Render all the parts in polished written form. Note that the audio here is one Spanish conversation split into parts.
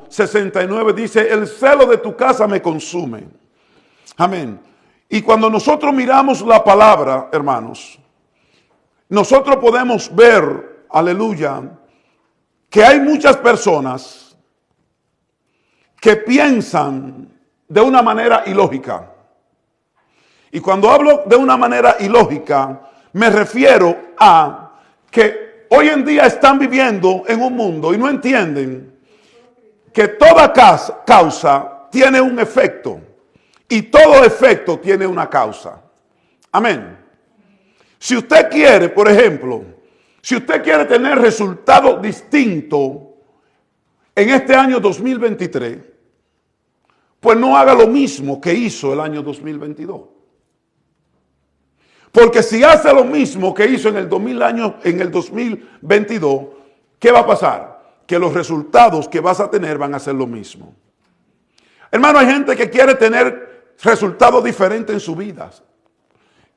69 dice, el celo de tu casa me consume. Amén. Y cuando nosotros miramos la palabra, hermanos, nosotros podemos ver, aleluya, que hay muchas personas que piensan de una manera ilógica. Y cuando hablo de una manera ilógica, me refiero a que hoy en día están viviendo en un mundo y no entienden que toda causa tiene un efecto y todo efecto tiene una causa. Amén. Si usted quiere, por ejemplo, si usted quiere tener resultados distintos en este año 2023, pues no haga lo mismo que hizo el año 2022. Porque si hace lo mismo que hizo en el 2022, ¿qué va a pasar? Que los resultados que vas a tener van a ser lo mismo. Hermano, hay gente que quiere tener resultados diferentes en su vida.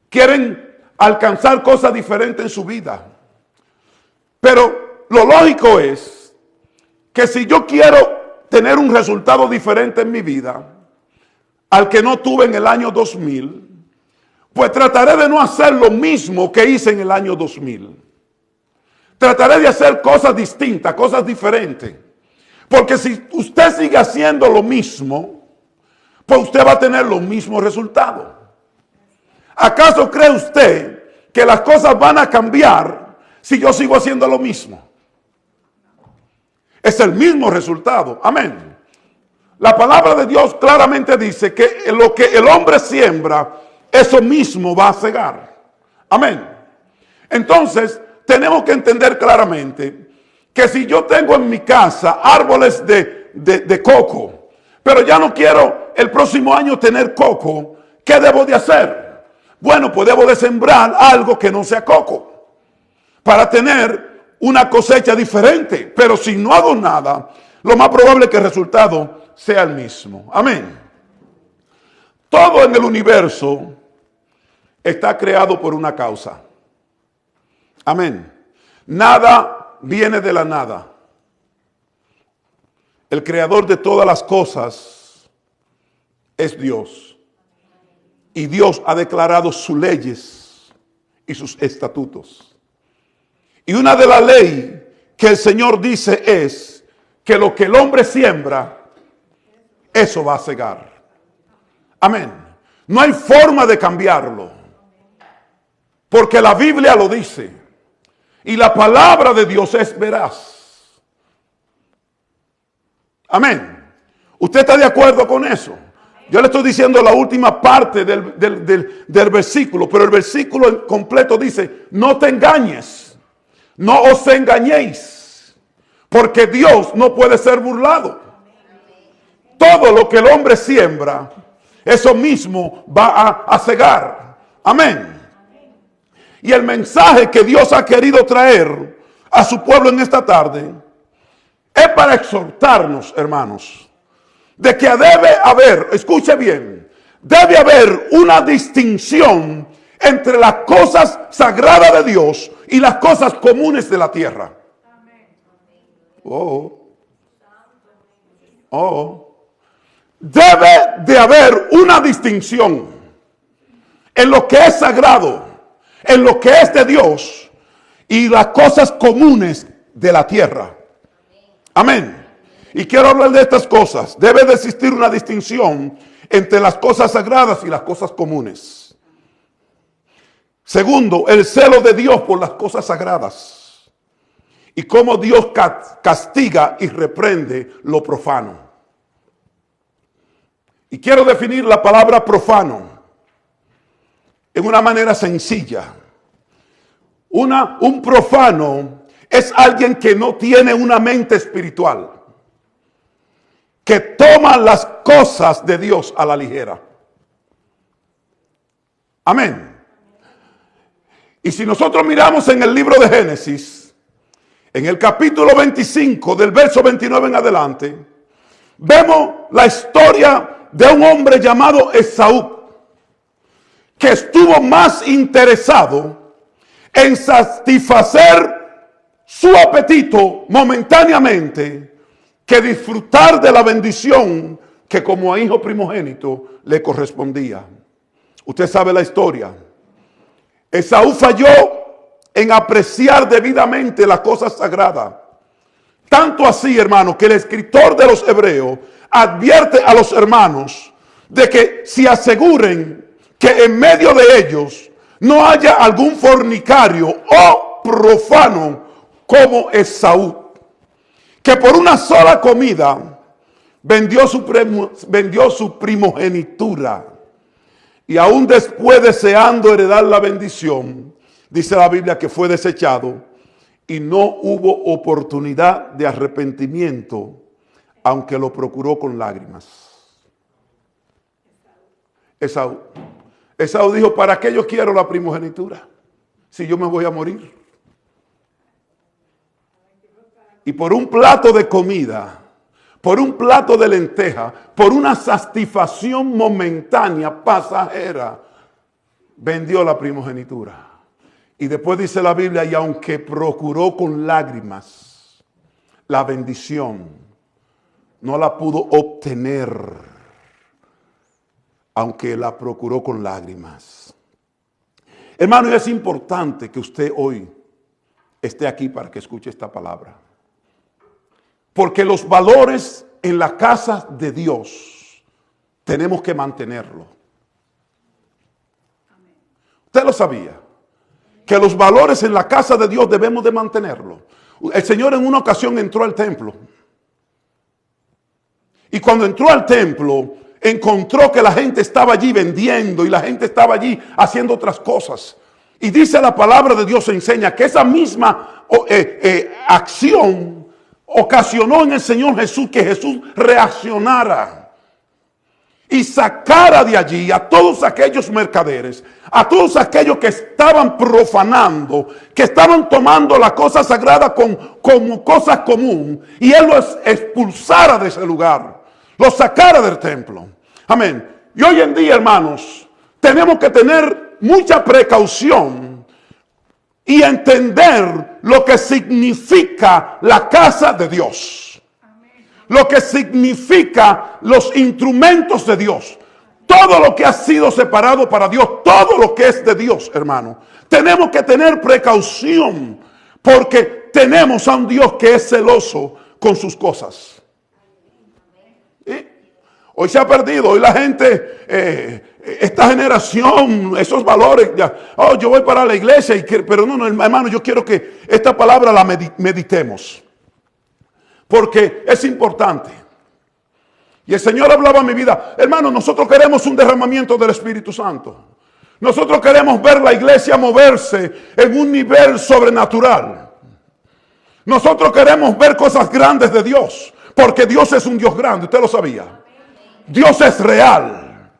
Quieren alcanzar cosas diferentes en su vida. Pero lo lógico es que si yo quiero tener un resultado diferente en mi vida al que no tuve en el año 2000, pues trataré de no hacer lo mismo que hice en el año 2000. Trataré de hacer cosas distintas, cosas diferentes. Porque si usted sigue haciendo lo mismo, pues usted va a tener los mismos resultados. ¿Acaso cree usted que las cosas van a cambiar si yo sigo haciendo lo mismo? Es el mismo resultado. Amén. La palabra de Dios claramente dice que lo que el hombre siembra, eso mismo va a cegar. Amén. Entonces, tenemos que entender claramente que si yo tengo en mi casa árboles de coco, pero ya no quiero el próximo año tener coco, ¿qué debo de hacer? Bueno, pues debo de sembrar algo que no sea coco para tener una cosecha diferente. Pero si no hago nada, lo más probable es que el resultado sea el mismo. Amén. Todo en el universo está creado por una causa. Amén. Nada viene de la nada. El creador de todas las cosas es Dios. Y Dios ha declarado sus leyes y sus estatutos. Y una de las leyes que el Señor dice es que lo que el hombre siembra, eso va a cegar. Amén. No hay forma de cambiarlo. Porque la Biblia lo dice. Y la palabra de Dios es veraz. Amén. ¿Usted está de acuerdo con eso? Yo le estoy diciendo la última parte del versículo, pero el versículo completo dice, no te engañes, no os engañéis, porque Dios no puede ser burlado. Todo lo que el hombre siembra, eso mismo va a cegar. Amén. Y el mensaje que Dios ha querido traer a su pueblo en esta tarde es para exhortarnos, hermanos, de que debe haber, escuche bien, debe haber una distinción entre las cosas sagradas de Dios y las cosas comunes de la tierra. Debe de haber una distinción en lo que es sagrado, en lo que es de Dios y las cosas comunes de la tierra. Amén. Y quiero hablar de estas cosas. Debe de existir una distinción entre las cosas sagradas y las cosas comunes. Segundo, el celo de Dios por las cosas sagradas. Y cómo Dios castiga y reprende lo profano. Y quiero definir la palabra profano en una manera sencilla. Un profano es alguien que no tiene una mente espiritual, que toma las cosas de Dios a la ligera. Amén. Y si nosotros miramos en el libro de Génesis, en el capítulo 25, del verso 29 en adelante, vemos la historia de un hombre llamado Esaú, que estuvo más interesado en satisfacer su apetito momentáneamente que disfrutar de la bendición que como hijo primogénito le correspondía. Usted sabe la historia. Esaú falló en apreciar debidamente la cosa sagrada. Tanto así, hermano, que el escritor de los Hebreos advierte a los hermanos de que se aseguren que en medio de ellos no haya algún fornicario o profano como Esaú, que por una sola comida vendió su primogenitura, y aún después, deseando heredar la bendición, dice la Biblia que fue desechado y no hubo oportunidad de arrepentimiento, aunque lo procuró con lágrimas. Esaú dijo: ¿para qué yo quiero la primogenitura si yo me voy a morir? Y por un plato de comida, por un plato de lenteja, por una satisfacción momentánea, pasajera, vendió la primogenitura. Y después dice la Biblia: y aunque procuró con lágrimas la bendición, no la pudo obtener, aunque la procuró con lágrimas. Hermano, es importante que usted hoy esté aquí para que escuche esta palabra. Porque los valores en la casa de Dios tenemos que mantenerlo. ¿Usted lo sabía? Que los valores en la casa de Dios debemos de mantenerlo. El Señor en una ocasión entró al templo. Y cuando entró al templo, encontró que la gente estaba allí vendiendo y la gente estaba allí haciendo otras cosas. Y dice la palabra de Dios, enseña que esa misma acción ocasionó en el Señor Jesús que Jesús reaccionara y sacara de allí a todos aquellos mercaderes, a todos aquellos que estaban profanando, que estaban tomando la cosa sagrada como cosa común, y Él los expulsara de ese lugar, los sacara del templo. Amén. Y hoy en día, hermanos, tenemos que tener mucha precaución y entender lo que significa la casa de Dios. Lo que significa los instrumentos de Dios. Todo lo que ha sido separado para Dios, todo lo que es de Dios, hermano. Tenemos que tener precaución porque tenemos a un Dios que es celoso con sus cosas. ¿Sí? Hoy se ha perdido, hoy la gente, esta generación, esos valores, ya, yo voy para la iglesia, pero no, hermano, yo quiero que esta palabra la meditemos, porque es importante. Y el Señor hablaba a mi vida, hermano, nosotros queremos un derramamiento del Espíritu Santo. Nosotros queremos ver la iglesia moverse en un nivel sobrenatural. Nosotros queremos ver cosas grandes de Dios, porque Dios es un Dios grande, usted lo sabía. Dios es real.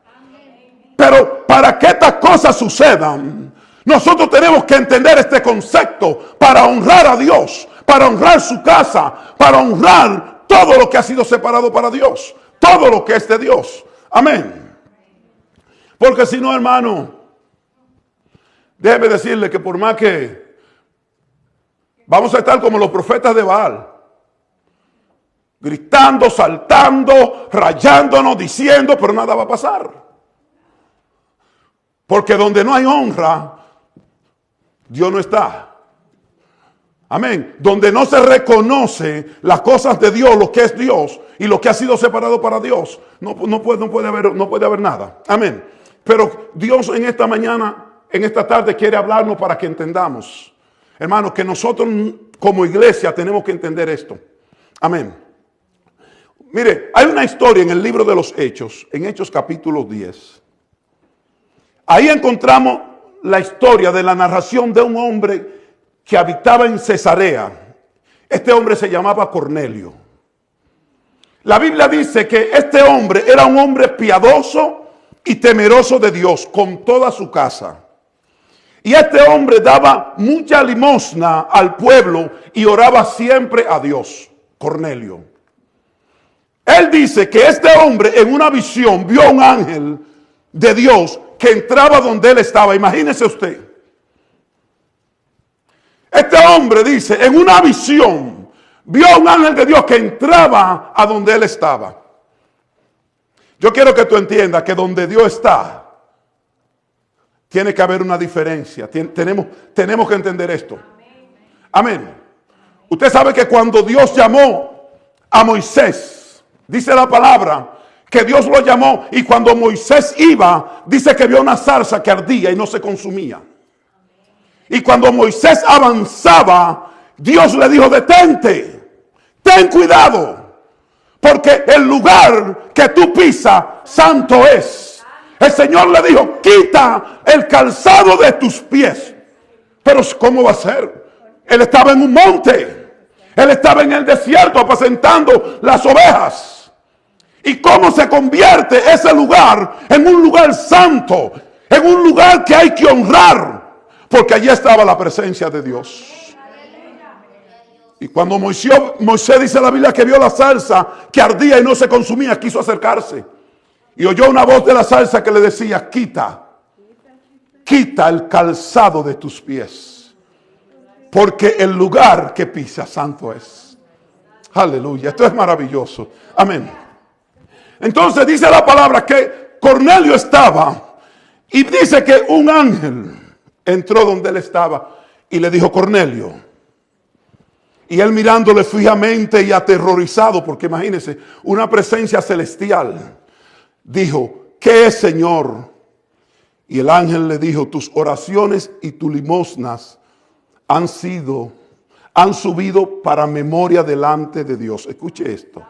Pero para que estas cosas sucedan, nosotros tenemos que entender este concepto para honrar a Dios, para honrar su casa, para honrar todo lo que ha sido separado para Dios, todo lo que es de Dios. Amén. Porque si no, hermano, déjeme decirle que por más que vamos a estar como los profetas de Baal, gritando, saltando, rayándonos, diciendo, pero nada va a pasar. Porque donde no hay honra, Dios no está. Amén. Donde no se reconoce las cosas de Dios, lo que es Dios y lo que ha sido separado para Dios, no puede haber nada. Amén. Pero Dios en esta mañana, en esta tarde, quiere hablarnos para que entendamos, hermanos, que nosotros como iglesia tenemos que entender esto. Amén. Mire, hay una historia en el libro de los Hechos, en Hechos capítulo 10. Ahí encontramos la historia de la narración de un hombre que habitaba en Cesarea. Este hombre se llamaba Cornelio. La Biblia dice que este hombre era un hombre piadoso y temeroso de Dios con toda su casa. Y este hombre daba mucha limosna al pueblo y oraba siempre a Dios. Cornelio. Él dice que este hombre en una visión vio a un ángel de Dios que entraba donde él estaba. Imagínese usted. Este hombre dice, en una visión, vio a un ángel de Dios que entraba a donde él estaba. Yo quiero que tú entiendas que donde Dios está, tiene que haber una diferencia. Tenemos que entender esto. Amén. Usted sabe que cuando Dios llamó a Moisés, dice la palabra que Dios lo llamó, y cuando Moisés iba, dice que vio una zarza que ardía y no se consumía. Y cuando Moisés avanzaba, Dios le dijo: detente, ten cuidado, porque el lugar que tú pisas, santo es. El Señor le dijo: quita el calzado de tus pies. Pero ¿cómo va a ser? Él estaba en un monte. Él estaba en el desierto apacentando las ovejas. ¿Y cómo se convierte ese lugar en un lugar santo? En un lugar que hay que honrar. Porque allí estaba la presencia de Dios. Y cuando Moisés dice la Biblia que vio la zarza que ardía y no se consumía, quiso acercarse. Y oyó una voz de la zarza que le decía: quita el calzado de tus pies, porque el lugar que pisas santo es. Aleluya, esto es maravilloso. Amén. Entonces dice la palabra que Cornelio estaba, y dice que un ángel entró donde él estaba y le dijo: Cornelio. Y él mirándole fijamente y aterrorizado, porque imagínense, una presencia celestial, dijo: ¿qué es, Señor? Y el ángel le dijo: tus oraciones y tus limosnas han subido para memoria delante de Dios. Escuche esto.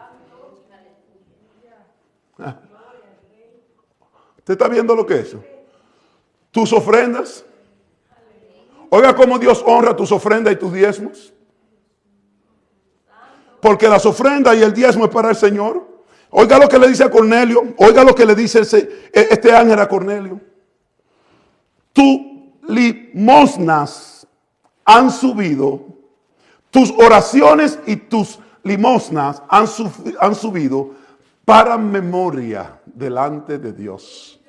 ¿Usted está viendo lo que es eso? Tus ofrendas. Oiga cómo Dios honra tus ofrendas y tus diezmos. Porque las ofrendas y el diezmo es para el Señor. Oiga lo que le dice a Cornelio. Oiga lo que le dice este ángel a Cornelio. Tus limosnas han subido. Tus oraciones y tus limosnas han subido para memoria delante de Dios.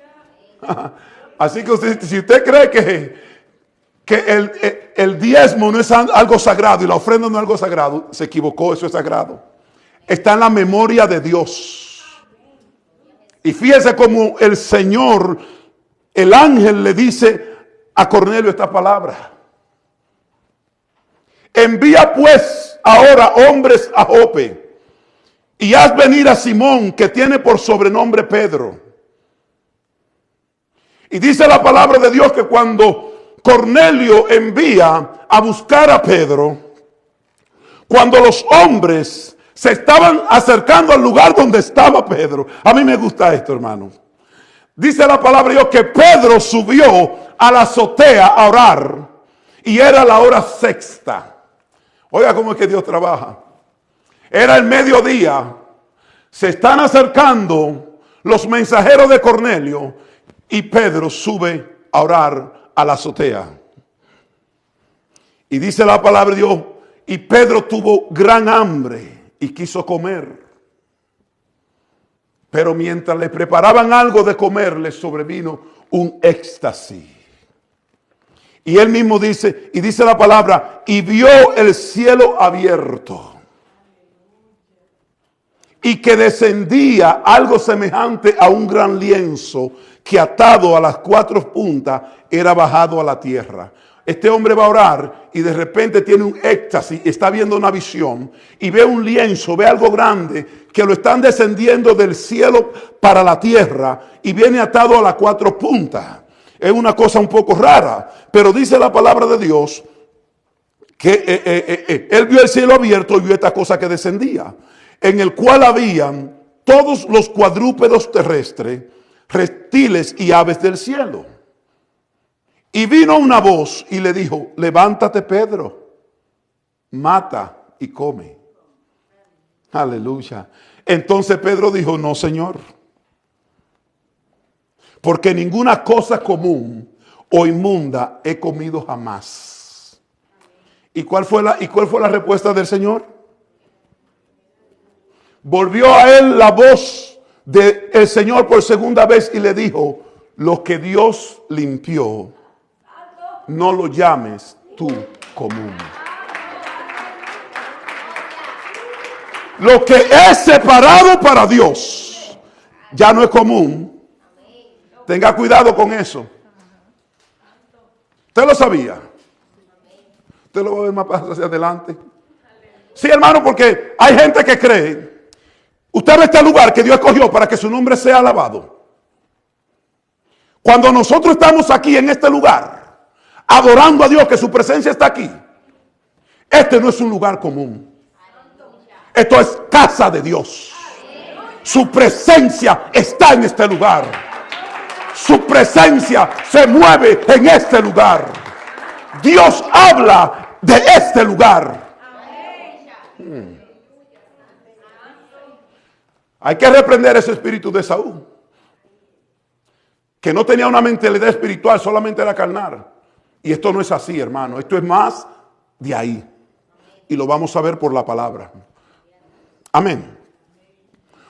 Así que si usted cree que el diezmo no es algo sagrado y la ofrenda no es algo sagrado, se equivocó. Eso es sagrado. Está en la memoria de Dios. Y fíjese cómo el Señor, el ángel, le dice a Cornelio esta palabra: envía pues ahora hombres a Jope y haz venir a Simón, que tiene por sobrenombre Pedro. Y dice la palabra de Dios que cuando Cornelio envía a buscar a Pedro, cuando los hombres se estaban acercando al lugar donde estaba Pedro, a mí me gusta esto, hermano. Dice la palabra de Dios que Pedro subió a la azotea a orar, y era la hora sexta. Oiga cómo es que Dios trabaja. Era el mediodía. Se están acercando los mensajeros de Cornelio y Pedro sube a orar a la azotea. Y dice la palabra de Dios, y Pedro tuvo gran hambre y quiso comer. Pero mientras le preparaban algo de comer, le sobrevino un éxtasis. Y él mismo dice, y dice la palabra, y vio el cielo abierto. Y que descendía algo semejante a un gran lienzo que, atado a las cuatro puntas, era bajado a la tierra. Este hombre va a orar y de repente tiene un éxtasis, está viendo una visión y ve un lienzo, ve algo grande que lo están descendiendo del cielo para la tierra y viene atado a las cuatro puntas. Es una cosa un poco rara, pero dice la palabra de Dios que él vio el cielo abierto y vio esta cosa que descendía, en el cual habían todos los cuadrúpedos terrestres, reptiles y aves del cielo. Y vino una voz y le dijo: levántate, Pedro, mata y come. Aleluya. Entonces Pedro dijo: no, Señor, porque ninguna cosa común o inmunda he comido jamás. ¿Y cuál fue la respuesta del Señor? Volvió a él la voz del Señor por segunda vez y le dijo: lo que Dios limpió, no lo llames tú común. Lo que es separado para Dios ya no es común. Tenga cuidado con eso. ¿Usted lo sabía? ¿Usted lo va a ver más hacia adelante? Sí, hermano, porque hay gente que cree. Usted ve este lugar que Dios escogió para que su nombre sea alabado. Cuando nosotros estamos aquí en este lugar, adorando a Dios, que su presencia está aquí, este no es un lugar común. Esto es casa de Dios. Su presencia está en este lugar. Su presencia se mueve en este lugar. Dios habla de este lugar. Hay que reprender ese espíritu de Saúl, que no tenía una mentalidad espiritual, solamente era carnal. Y esto no es así, hermano. Esto es más de ahí. Y lo vamos a ver por la palabra. Amén.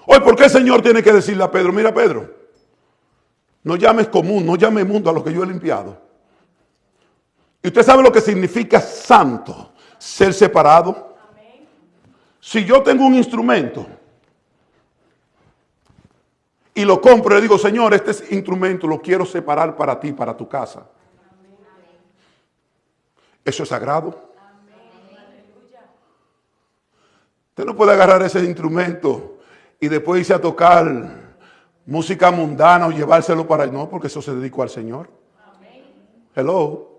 Hoy, ¿por qué el Señor tiene que decirle a Pedro? Mira, Pedro, no llames común, no llames mundo a lo que yo he limpiado. Y usted sabe lo que significa santo, ser separado. Si yo tengo un instrumento y lo compro y le digo, Señor, este instrumento lo quiero separar para ti, para tu casa. Eso es sagrado. Usted no puede agarrar ese instrumento y después irse a tocar música mundana o llevárselo para... No, porque eso se dedicó al Señor. Hello.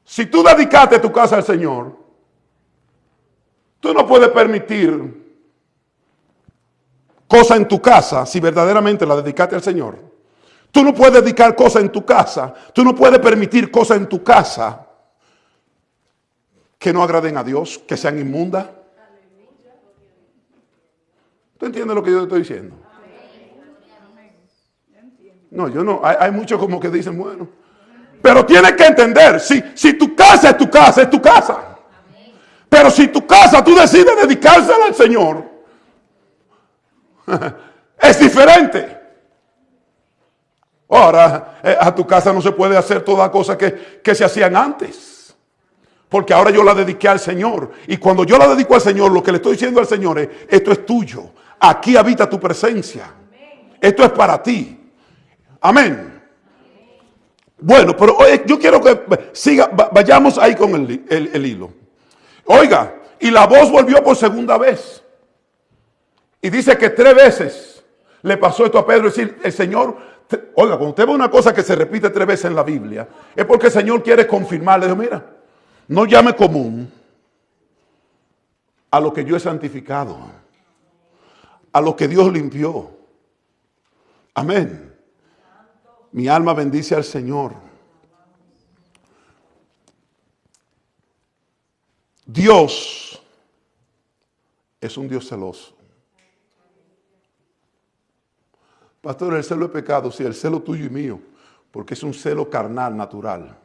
Si tú dedicaste tu casa al Señor, tú no puedes permitir cosas en tu casa si verdaderamente la dedicaste al Señor. Tú no puedes dedicar cosas en tu casa. Tú no puedes permitir cosas en tu casa que no agraden a Dios, que sean inmundas. ¿Tú entiendes lo que yo te estoy diciendo? No, yo no. Hay muchos como que dicen, bueno. Pero tienes que entender, si tu casa es tu casa, es tu casa. Pero si tu casa tú decides dedicársela al Señor, es diferente. Ahora, a tu casa no se puede hacer todas las cosas que se hacían antes. Porque ahora yo la dediqué al Señor. Y cuando yo la dedico al Señor, lo que le estoy diciendo al Señor es, esto es tuyo. Aquí habita tu presencia. Esto es para ti. Amén. Bueno, pero hoy yo quiero que vayamos ahí con el hilo. Oiga, y la voz volvió por segunda vez. Y dice que 3 veces le pasó esto a Pedro. Es decir, el Señor, oiga, cuando usted ve una cosa que se repite 3 veces en la Biblia, es porque el Señor quiere confirmarle. Dijo, mira, no llame común a lo que yo he santificado, a lo que Dios limpió. Amén. Mi alma bendice al Señor. Dios es un Dios celoso. Pastor, el celo es pecado. Sí, el celo tuyo y mío, porque es un celo carnal, natural.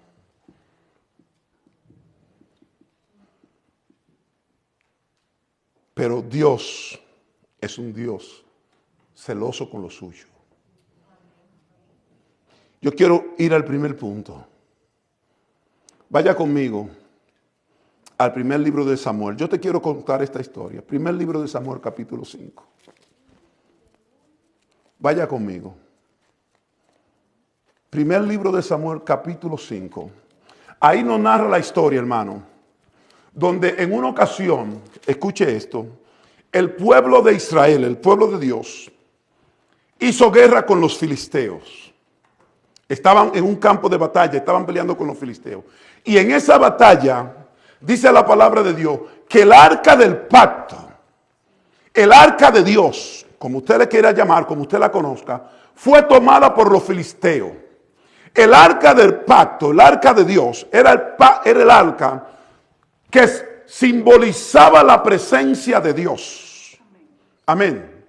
Pero Dios es un Dios celoso con lo suyo. Yo quiero ir al primer punto. Vaya conmigo al primer libro de Samuel. Yo te quiero contar esta historia. Primer libro de Samuel, capítulo 5. Vaya conmigo. Primer libro de Samuel, capítulo 5. Ahí nos narra la historia, hermano, donde en una ocasión, escuche esto, el pueblo de Israel, el pueblo de Dios, hizo guerra con los filisteos. Estaban en un campo de batalla, estaban peleando con los filisteos. Y en esa batalla, dice la palabra de Dios, que el arca del pacto, el arca de Dios, como usted le quiera llamar, como usted la conozca, fue tomada por los filisteos. El arca del pacto, el arca de Dios, era el arca que simbolizaba la presencia de Dios. Amén.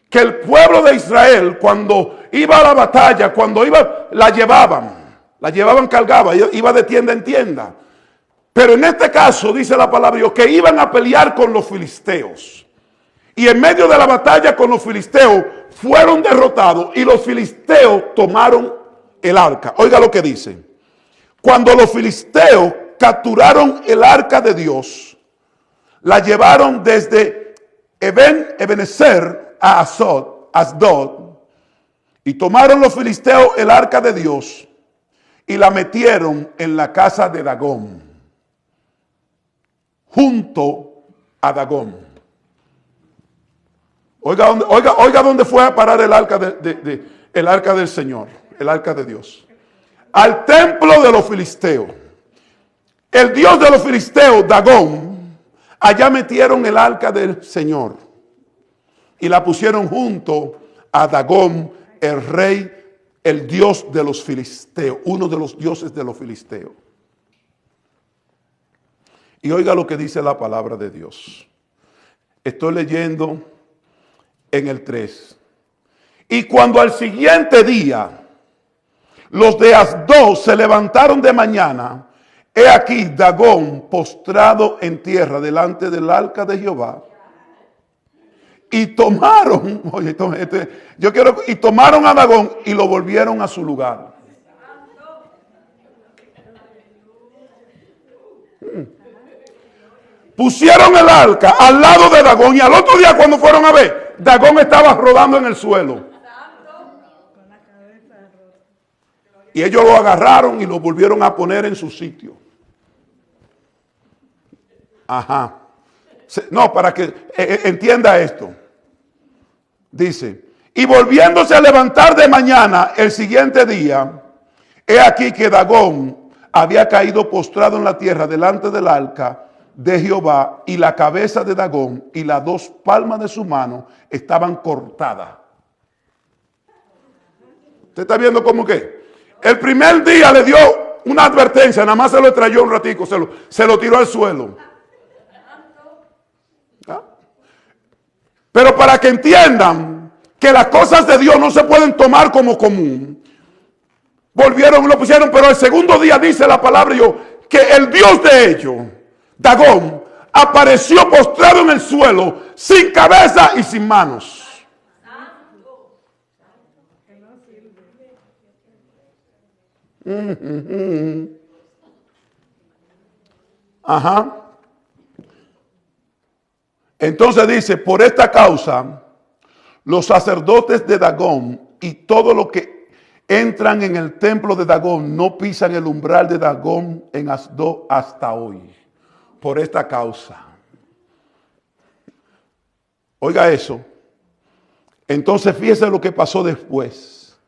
Que el pueblo de Israel, cuando iba a la batalla, cuando iba, la llevaban cargada, iba de tienda en tienda. Pero en este caso, dice la palabra de Dios, que iban a pelear con los filisteos. Y en medio de la batalla con los filisteos, fueron derrotados y los filisteos tomaron el arca. Oiga lo que dice. Cuando los filisteos capturaron el arca de Dios, la llevaron desde Ebenezer a Asdod, y tomaron los filisteos el arca de Dios y la metieron en la casa de Dagón, junto a Dagón. Oiga dónde fue a parar el arca el arca del Señor, el arca de Dios. Al templo de los filisteos. El Dios de los filisteos, Dagón, allá metieron el arca del Señor y la pusieron junto a Dagón, el rey, el Dios de los filisteos, uno de los dioses de los filisteos. Y oiga lo que dice la palabra de Dios. Estoy leyendo en el 3. Y cuando al siguiente día los de Asdod se levantaron de mañana, he aquí Dagón postrado en tierra delante del arca de Jehová. Y tomaron, y tomaron a Dagón y lo volvieron a su lugar. Pusieron el arca al lado de Dagón, y al otro día cuando fueron a ver, Dagón estaba rodando en el suelo. Y ellos lo agarraron y lo volvieron a poner en su sitio. Ajá. No, para que entienda esto. Dice, y volviéndose a levantar de mañana el siguiente día, he aquí que Dagón había caído postrado en la tierra delante del arca de Jehová, y la cabeza de Dagón y las dos palmas de su mano estaban cortadas. ¿Usted está viendo cómo que? El primer día le dio una advertencia, nada más se lo trayó un ratico, se lo tiró al suelo. ¿Ah? Pero para que entiendan que las cosas de Dios no se pueden tomar como común, volvieron y lo pusieron, pero el segundo día dice la palabra que el Dios de ellos, Dagón, apareció postrado en el suelo, sin cabeza y sin manos. Ajá. Entonces dice, por esta causa, los sacerdotes de Dagón y todo lo que entran en el templo de Dagón no pisan el umbral de Dagón en Asdod hasta hoy. Por esta causa. Oiga eso. Entonces fíjese lo que pasó después.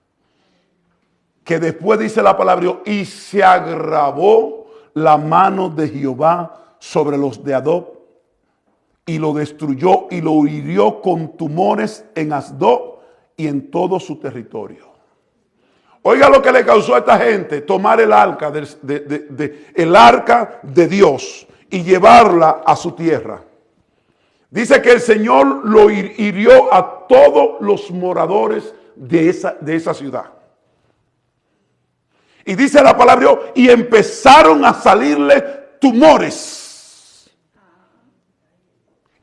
Que después dice la palabra, y se agravó la mano de Jehová sobre los de Asdod, y lo destruyó y lo hirió con tumores en Asdod y en todo su territorio. Oiga lo que le causó a esta gente, tomar el arca el arca de Dios y llevarla a su tierra. Dice que el Señor lo hirió a todos los moradores de esa ciudad. Y dice la palabra, y empezaron a salirle tumores.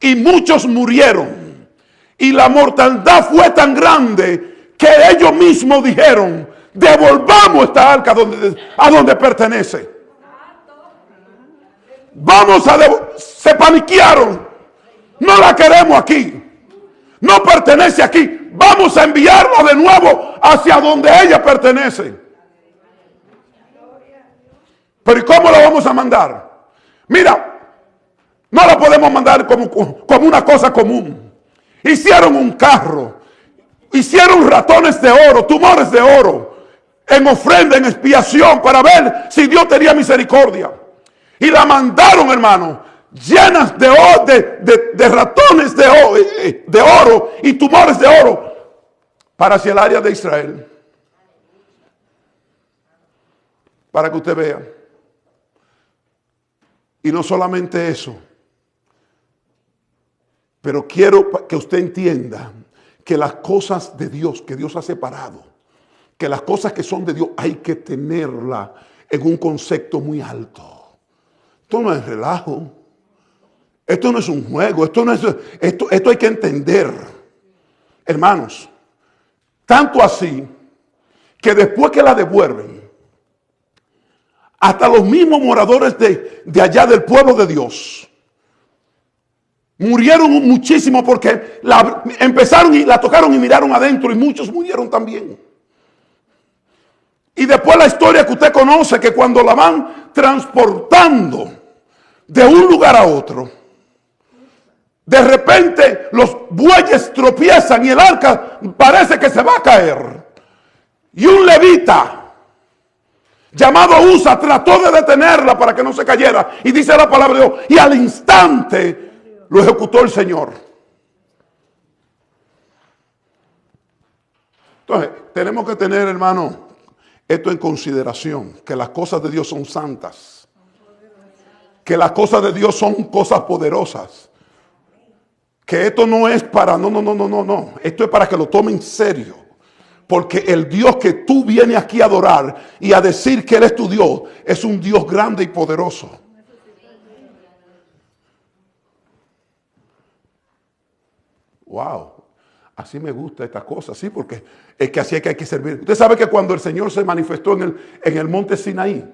Y muchos murieron. Y la mortandad fue tan grande que ellos mismos dijeron, devolvamos esta arca a donde pertenece. Se paniquearon. No la queremos aquí. No pertenece aquí. Vamos a enviarla de nuevo hacia donde ella pertenece. Pero ¿y cómo la vamos a mandar? Mira, no la podemos mandar como una cosa común. Hicieron un carro, hicieron ratones de oro, tumores de oro, en ofrenda, en expiación, para ver si Dios tenía misericordia. Y la mandaron, hermano, llenas de ratones de oro y tumores de oro para hacia el área de Israel. Para que usted vea. Y no solamente eso, pero quiero que usted entienda que las cosas de Dios, que Dios ha separado, que las cosas que son de Dios hay que tenerla en un concepto muy alto. Esto no es relajo, esto no es un juego, esto hay que entender, hermanos. Tanto así que después que la devuelven, hasta los mismos moradores de allá del pueblo de Dios Murieron muchísimo porque empezaron y la tocaron y miraron adentro y muchos murieron también. Y después la historia que usted conoce, que cuando la van transportando de un lugar a otro, de repente los bueyes tropiezan y el arca parece que se va a caer. Y un levita llamado Usa trató de detenerla para que no se cayera. Y dice la palabra de Dios, y al instante lo ejecutó el Señor. Entonces, tenemos que tener, hermano, esto en consideración, que las cosas de Dios son santas, que las cosas de Dios son cosas poderosas, que esto no es para, no, esto es para que lo tomen en serio, porque el Dios que tú vienes aquí a adorar y a decir que Él es tu Dios, es un Dios grande y poderoso. Wow. Así me gusta esta cosa, sí, porque es que así es que hay que servir. Usted sabe que cuando el Señor se manifestó en el monte Sinaí,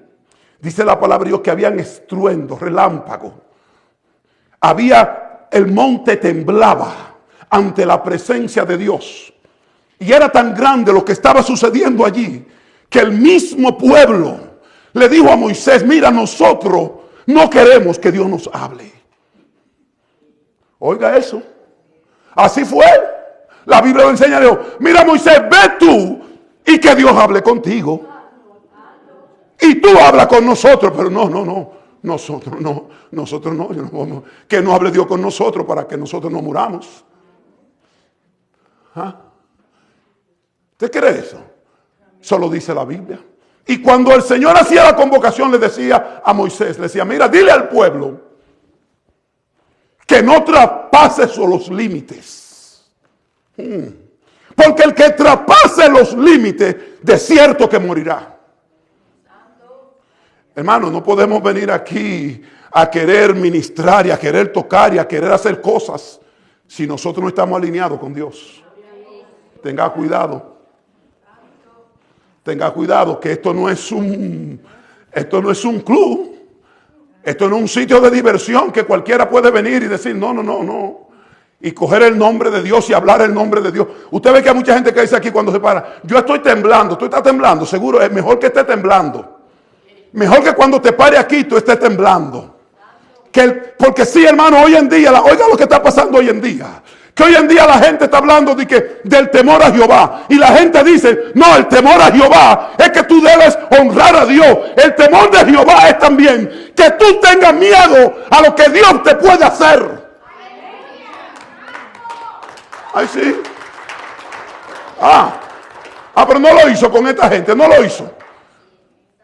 dice la palabra de Dios que habían estruendos, relámpagos. El monte temblaba ante la presencia de Dios. Y era tan grande lo que estaba sucediendo allí, que el mismo pueblo le dijo a Moisés, mira, nosotros no queremos que Dios nos hable. Oiga eso. Así fue. La Biblia lo enseña, Dios. Mira, Moisés, ve tú y que Dios hable contigo. Y tú habla con nosotros, pero no. Nosotros no. Que no hable Dios con nosotros para que nosotros no muramos. ¿Ah? ¿Usted cree eso? Eso lo dice la Biblia. Y cuando el Señor hacía la convocación, le decía a Moisés, le decía, mira, dile al pueblo que no traspase los límites. Porque el que traspase los límites, de cierto que morirá. Hermano, no podemos venir aquí a querer ministrar y a querer tocar y a querer hacer cosas si nosotros no estamos alineados con Dios. Tenga cuidado. Tenga cuidado que esto no es un club. Esto no es un sitio de diversión que cualquiera puede venir y decir no. Y coger el nombre de Dios y hablar el nombre de Dios. Usted ve que hay mucha gente que dice aquí cuando se para, yo estoy temblando, tú estás temblando, seguro es mejor que esté temblando. Mejor que cuando te pare aquí tú estés temblando. Porque sí, hermano, hoy en día, oiga lo que está pasando hoy en día. Que hoy en día la gente está hablando del temor a Jehová. Y la gente dice, no, el temor a Jehová es que tú debes honrar a Dios. El temor de Jehová es también que tú tengas miedo a lo que Dios te puede hacer. Ay, sí. Pero no lo hizo con esta gente, no lo hizo.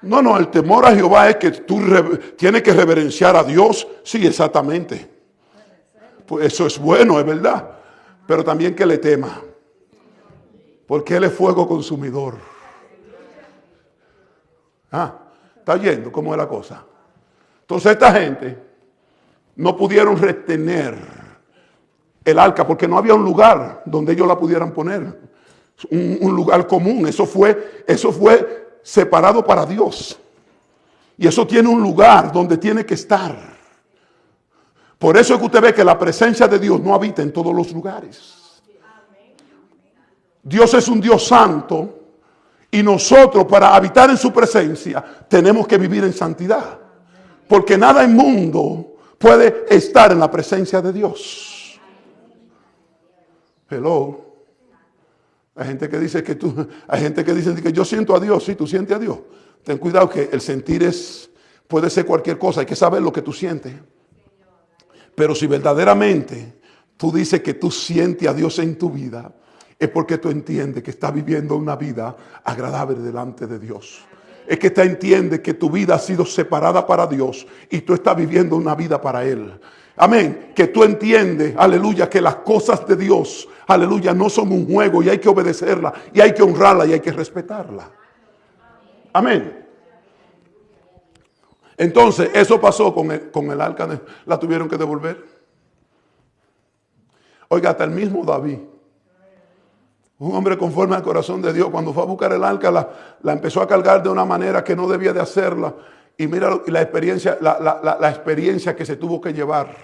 No, el temor a Jehová es que tú tienes que reverenciar a Dios. Sí, exactamente. Pues eso es bueno, es verdad. Pero también que le tema. Porque Él es fuego consumidor. ¿Está oyendo cómo es la cosa? Entonces esta gente no pudieron retener el arca porque no había un lugar donde ellos la pudieran poner. Un lugar común. Eso fue separado para Dios. Y eso tiene un lugar donde tiene que estar. Por eso es que usted ve que la presencia de Dios no habita en todos los lugares. Dios es un Dios santo y nosotros para habitar en su presencia tenemos que vivir en santidad. Porque nada inmundo puede estar en la presencia de Dios. Hello. Hay gente que dice que yo siento a Dios. Sí, tú sientes a Dios. Ten cuidado que el sentir puede ser cualquier cosa. Hay que saber lo que tú sientes. Pero si verdaderamente tú dices que tú sientes a Dios en tu vida, es porque tú entiendes que estás viviendo una vida agradable delante de Dios. Es que tú entiendes que tu vida ha sido separada para Dios y tú estás viviendo una vida para Él. Amén. Que tú entiendes, aleluya, que las cosas de Dios, aleluya, no son un juego y hay que obedecerla y hay que honrarla y hay que respetarla. Amén. Entonces, eso pasó con el arca, la tuvieron que devolver. Oiga, hasta el mismo David, un hombre conforme al corazón de Dios, cuando fue a buscar el arca, la empezó a cargar de una manera que no debía de hacerla. Y mira la experiencia que se tuvo que llevar.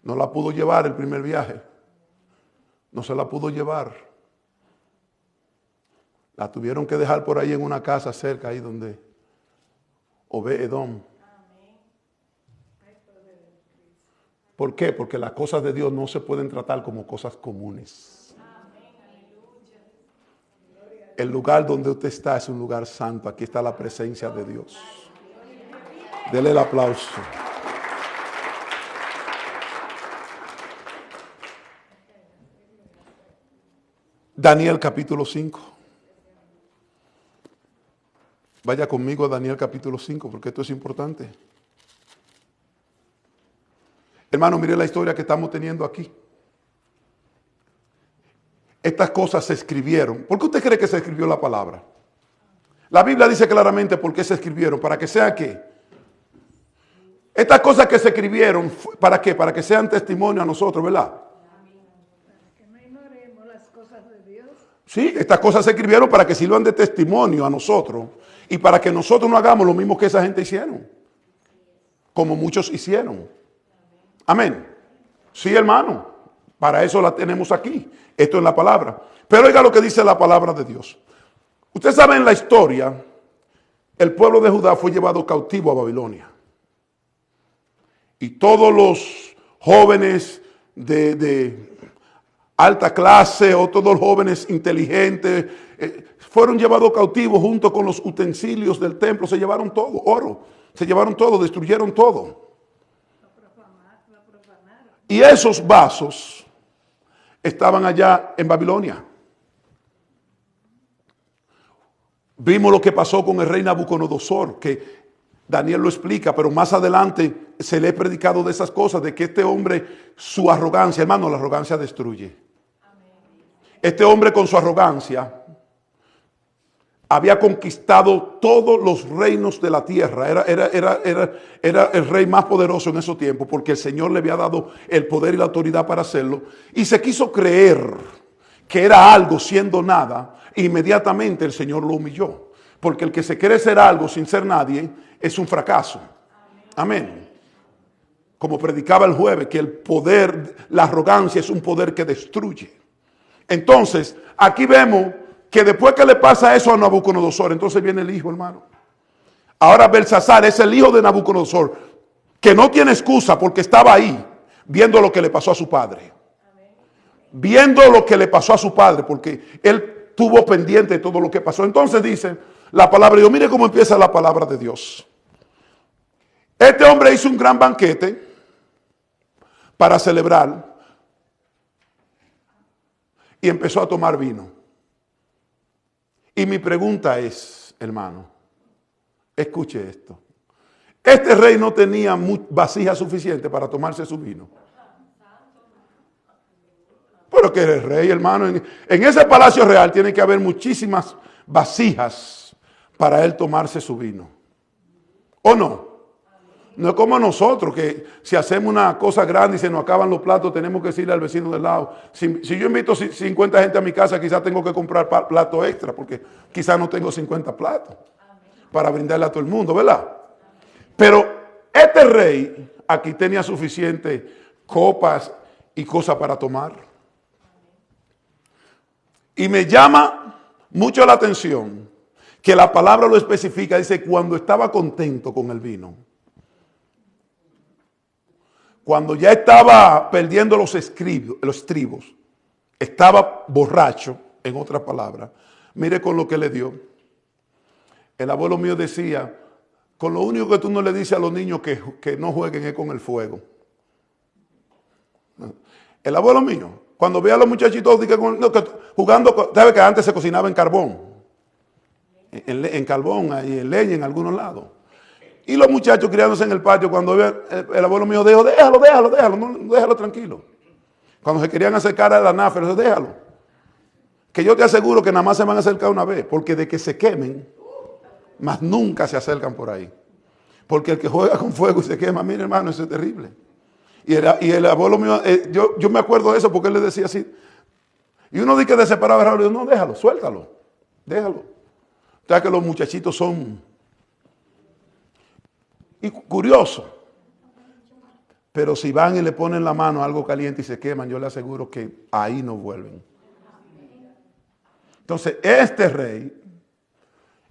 No la pudo llevar el primer viaje. No se la pudo llevar. La tuvieron que dejar por ahí en una casa cerca, ahí donde Obed-Edom. ¿Por qué? Porque las cosas de Dios no se pueden tratar como cosas comunes. El lugar donde usted está es un lugar santo. Aquí está la presencia de Dios. Dele el aplauso. Daniel capítulo 5. Vaya conmigo a Daniel capítulo 5 porque esto es importante. Hermano, mire la historia que estamos teniendo aquí. Estas cosas se escribieron. ¿Por qué usted cree que se escribió la palabra? La Biblia dice claramente por qué se escribieron. ¿Para que sea qué? Estas cosas que se escribieron, ¿para qué? Para que sean testimonio a nosotros, ¿verdad? Sí, estas cosas se escribieron para que sirvan de testimonio a nosotros y para que nosotros no hagamos lo mismo que esa gente hicieron, como muchos hicieron. Amén. Sí, hermano, para eso la tenemos aquí. Esto es la palabra. Pero oiga lo que dice la palabra de Dios. Usted sabe en la historia, el pueblo de Judá fue llevado cautivo a Babilonia. Y todos los jóvenes de alta clase o todos los jóvenes inteligentes fueron llevados cautivos junto con los utensilios del templo. Se llevaron todo, oro, se llevaron todo, destruyeron todo. Y esos vasos estaban allá en Babilonia. Vimos lo que pasó con el rey Nabucodonosor, que Daniel lo explica, pero más adelante se le he predicado de esas cosas, de que este hombre, su arrogancia, hermano, la arrogancia destruye. Este hombre con su arrogancia había conquistado todos los reinos de la tierra. Era el rey más poderoso en esos tiempos porque el Señor le había dado el poder y la autoridad para hacerlo. Y se quiso creer que era algo siendo nada. Inmediatamente el Señor lo humilló. Porque el que se cree ser algo sin ser nadie es un fracaso. Amén. Como predicaba el jueves, que el poder, la arrogancia es un poder que destruye. Entonces, aquí vemos que después que le pasa eso a Nabucodonosor, entonces viene el hijo, hermano. Ahora Belsasar es el hijo de Nabucodonosor, que no tiene excusa porque estaba ahí, viendo lo que le pasó a su padre. Viendo lo que le pasó a su padre, porque él tuvo pendiente de todo lo que pasó. Entonces dice la palabra de Dios, mire cómo empieza la palabra de Dios. Este hombre hizo un gran banquete para celebrar y empezó a tomar vino. Y mi pregunta es, hermano, escuche esto. Este rey no tenía vasija suficiente para tomarse su vino. Pero que el rey, hermano, en ese palacio real tiene que haber muchísimas vasijas para él tomarse su vino. ¿O no? No es como nosotros, que si hacemos una cosa grande y se nos acaban los platos, tenemos que decirle al vecino del lado. Si yo invito 50 gente a mi casa, quizás tengo que comprar platos extra, porque quizás no tengo 50 platos para brindarle a todo el mundo, ¿verdad? Pero este rey aquí tenía suficiente copas y cosas para tomar. Y me llama mucho la atención que la palabra lo especifica, dice, cuando estaba contento con el vino. Cuando ya estaba perdiendo los estribos, estaba borracho, en otras palabras, mire con lo que le dio. El abuelo mío decía, con lo único que tú no le dices a los niños que no jueguen es con el fuego. El abuelo mío, cuando veía a los muchachitos jugando, sabe que antes se cocinaba en carbón, en carbón y en leña en algunos lados. Y los muchachos criándose en el patio, cuando el abuelo mío dijo, déjalo tranquilo. Cuando se querían acercar a la náfera, déjalo. Que yo te aseguro que nada más se van a acercar una vez, porque de que se quemen, más nunca se acercan por ahí. Porque el que juega con fuego y se quema, mire hermano, eso es terrible. Y el abuelo mío, yo me acuerdo de eso porque él le decía así. Y uno dice que desesperado, le dijo, no, déjalo, suéltalo, déjalo. O sea que los muchachitos son... Y curioso, Pero si van y le ponen la mano a algo caliente y se queman, yo le aseguro que ahí no vuelven. Entonces, este rey,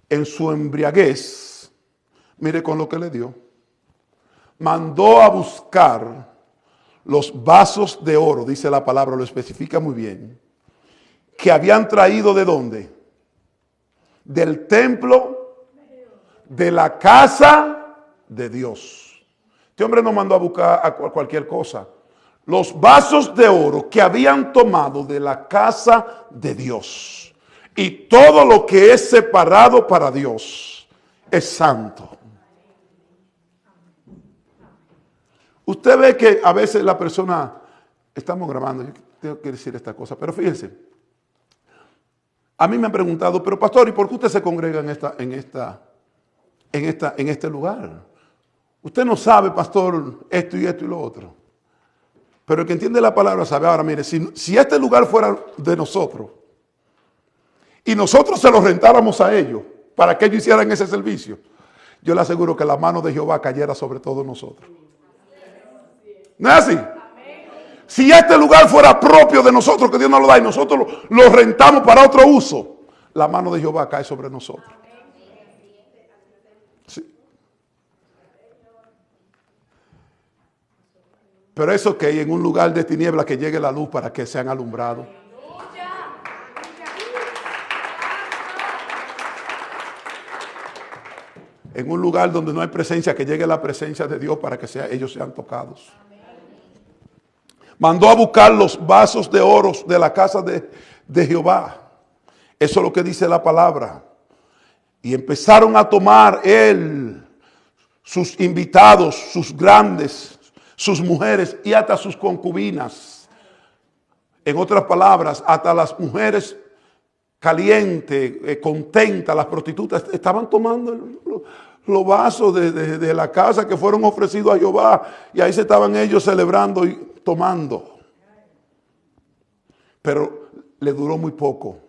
en su embriaguez, mire con lo que le dio, mandó a buscar los vasos de oro, dice la palabra, lo especifica muy bien, que habían traído ¿de dónde? Del templo, de la casa de Dios. Este hombre no mandó a buscar a cualquier cosa. Los vasos de oro que habían tomado de la casa de Dios. Y todo lo que es separado para Dios es santo. Usted ve que a veces la persona, estamos grabando, yo tengo que decir esta cosa, pero fíjense, a mí me han preguntado, pero pastor, ¿y por qué usted se congrega en este lugar? Usted no sabe, pastor, esto y esto y lo otro. Pero el que entiende la palabra sabe. Ahora, mire, si este lugar fuera de nosotros y nosotros se lo rentáramos a ellos para que ellos hicieran ese servicio, yo le aseguro que la mano de Jehová cayera sobre todos nosotros. ¿No es así? Si este lugar fuera propio de nosotros, que Dios nos lo da y nosotros lo rentamos para otro uso, la mano de Jehová cae sobre nosotros. Sí. Pero eso que en un lugar de tinieblas que llegue la luz para que sean alumbrados. En un lugar donde no hay presencia, que llegue la presencia de Dios para que ellos sean tocados. Mandó a buscar los vasos de oro de la casa de Jehová. Eso es lo que dice la palabra. Y empezaron a tomar sus invitados, sus grandes, sus mujeres y hasta sus concubinas. En otras palabras, hasta las mujeres calientes, contentas, las prostitutas, estaban tomando los vasos de la casa que fueron ofrecidos a Jehová. Y ahí se estaban ellos celebrando y tomando. Pero le duró muy poco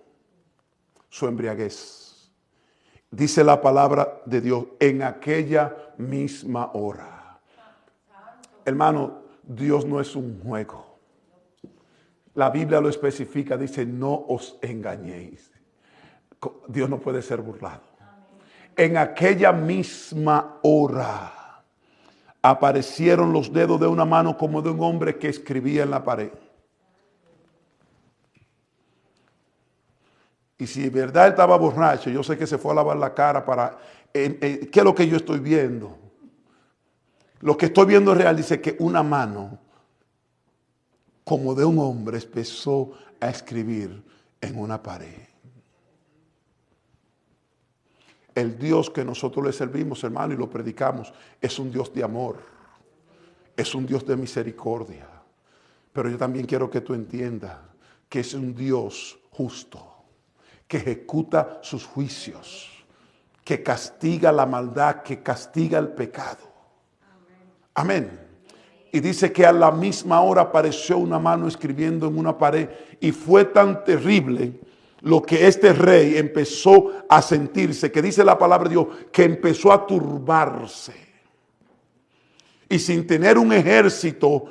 su embriaguez. Dice la palabra de Dios, en aquella misma hora. Hermano, Dios no es un juego. La Biblia lo especifica, dice, no os engañéis. Dios no puede ser burlado. En aquella misma hora aparecieron los dedos de una mano como de un hombre que escribía en la pared. Y si de verdad él estaba borracho, yo sé que se fue a lavar la cara para... ¿qué es lo que yo estoy viendo? Lo que estoy viendo es real. Dice que una mano como de un hombre empezó a escribir en una pared. El Dios que nosotros le servimos, hermano, y lo predicamos, es un Dios de amor. Es un Dios de misericordia. Pero yo también quiero que tú entiendas que es un Dios justo, que ejecuta sus juicios, que castiga la maldad, que castiga el pecado. Amén. Y dice que a la misma hora apareció una mano escribiendo en una pared y fue tan terrible lo que este rey empezó a sentirse, que dice la palabra de Dios, que empezó a turbarse. Y sin tener un ejército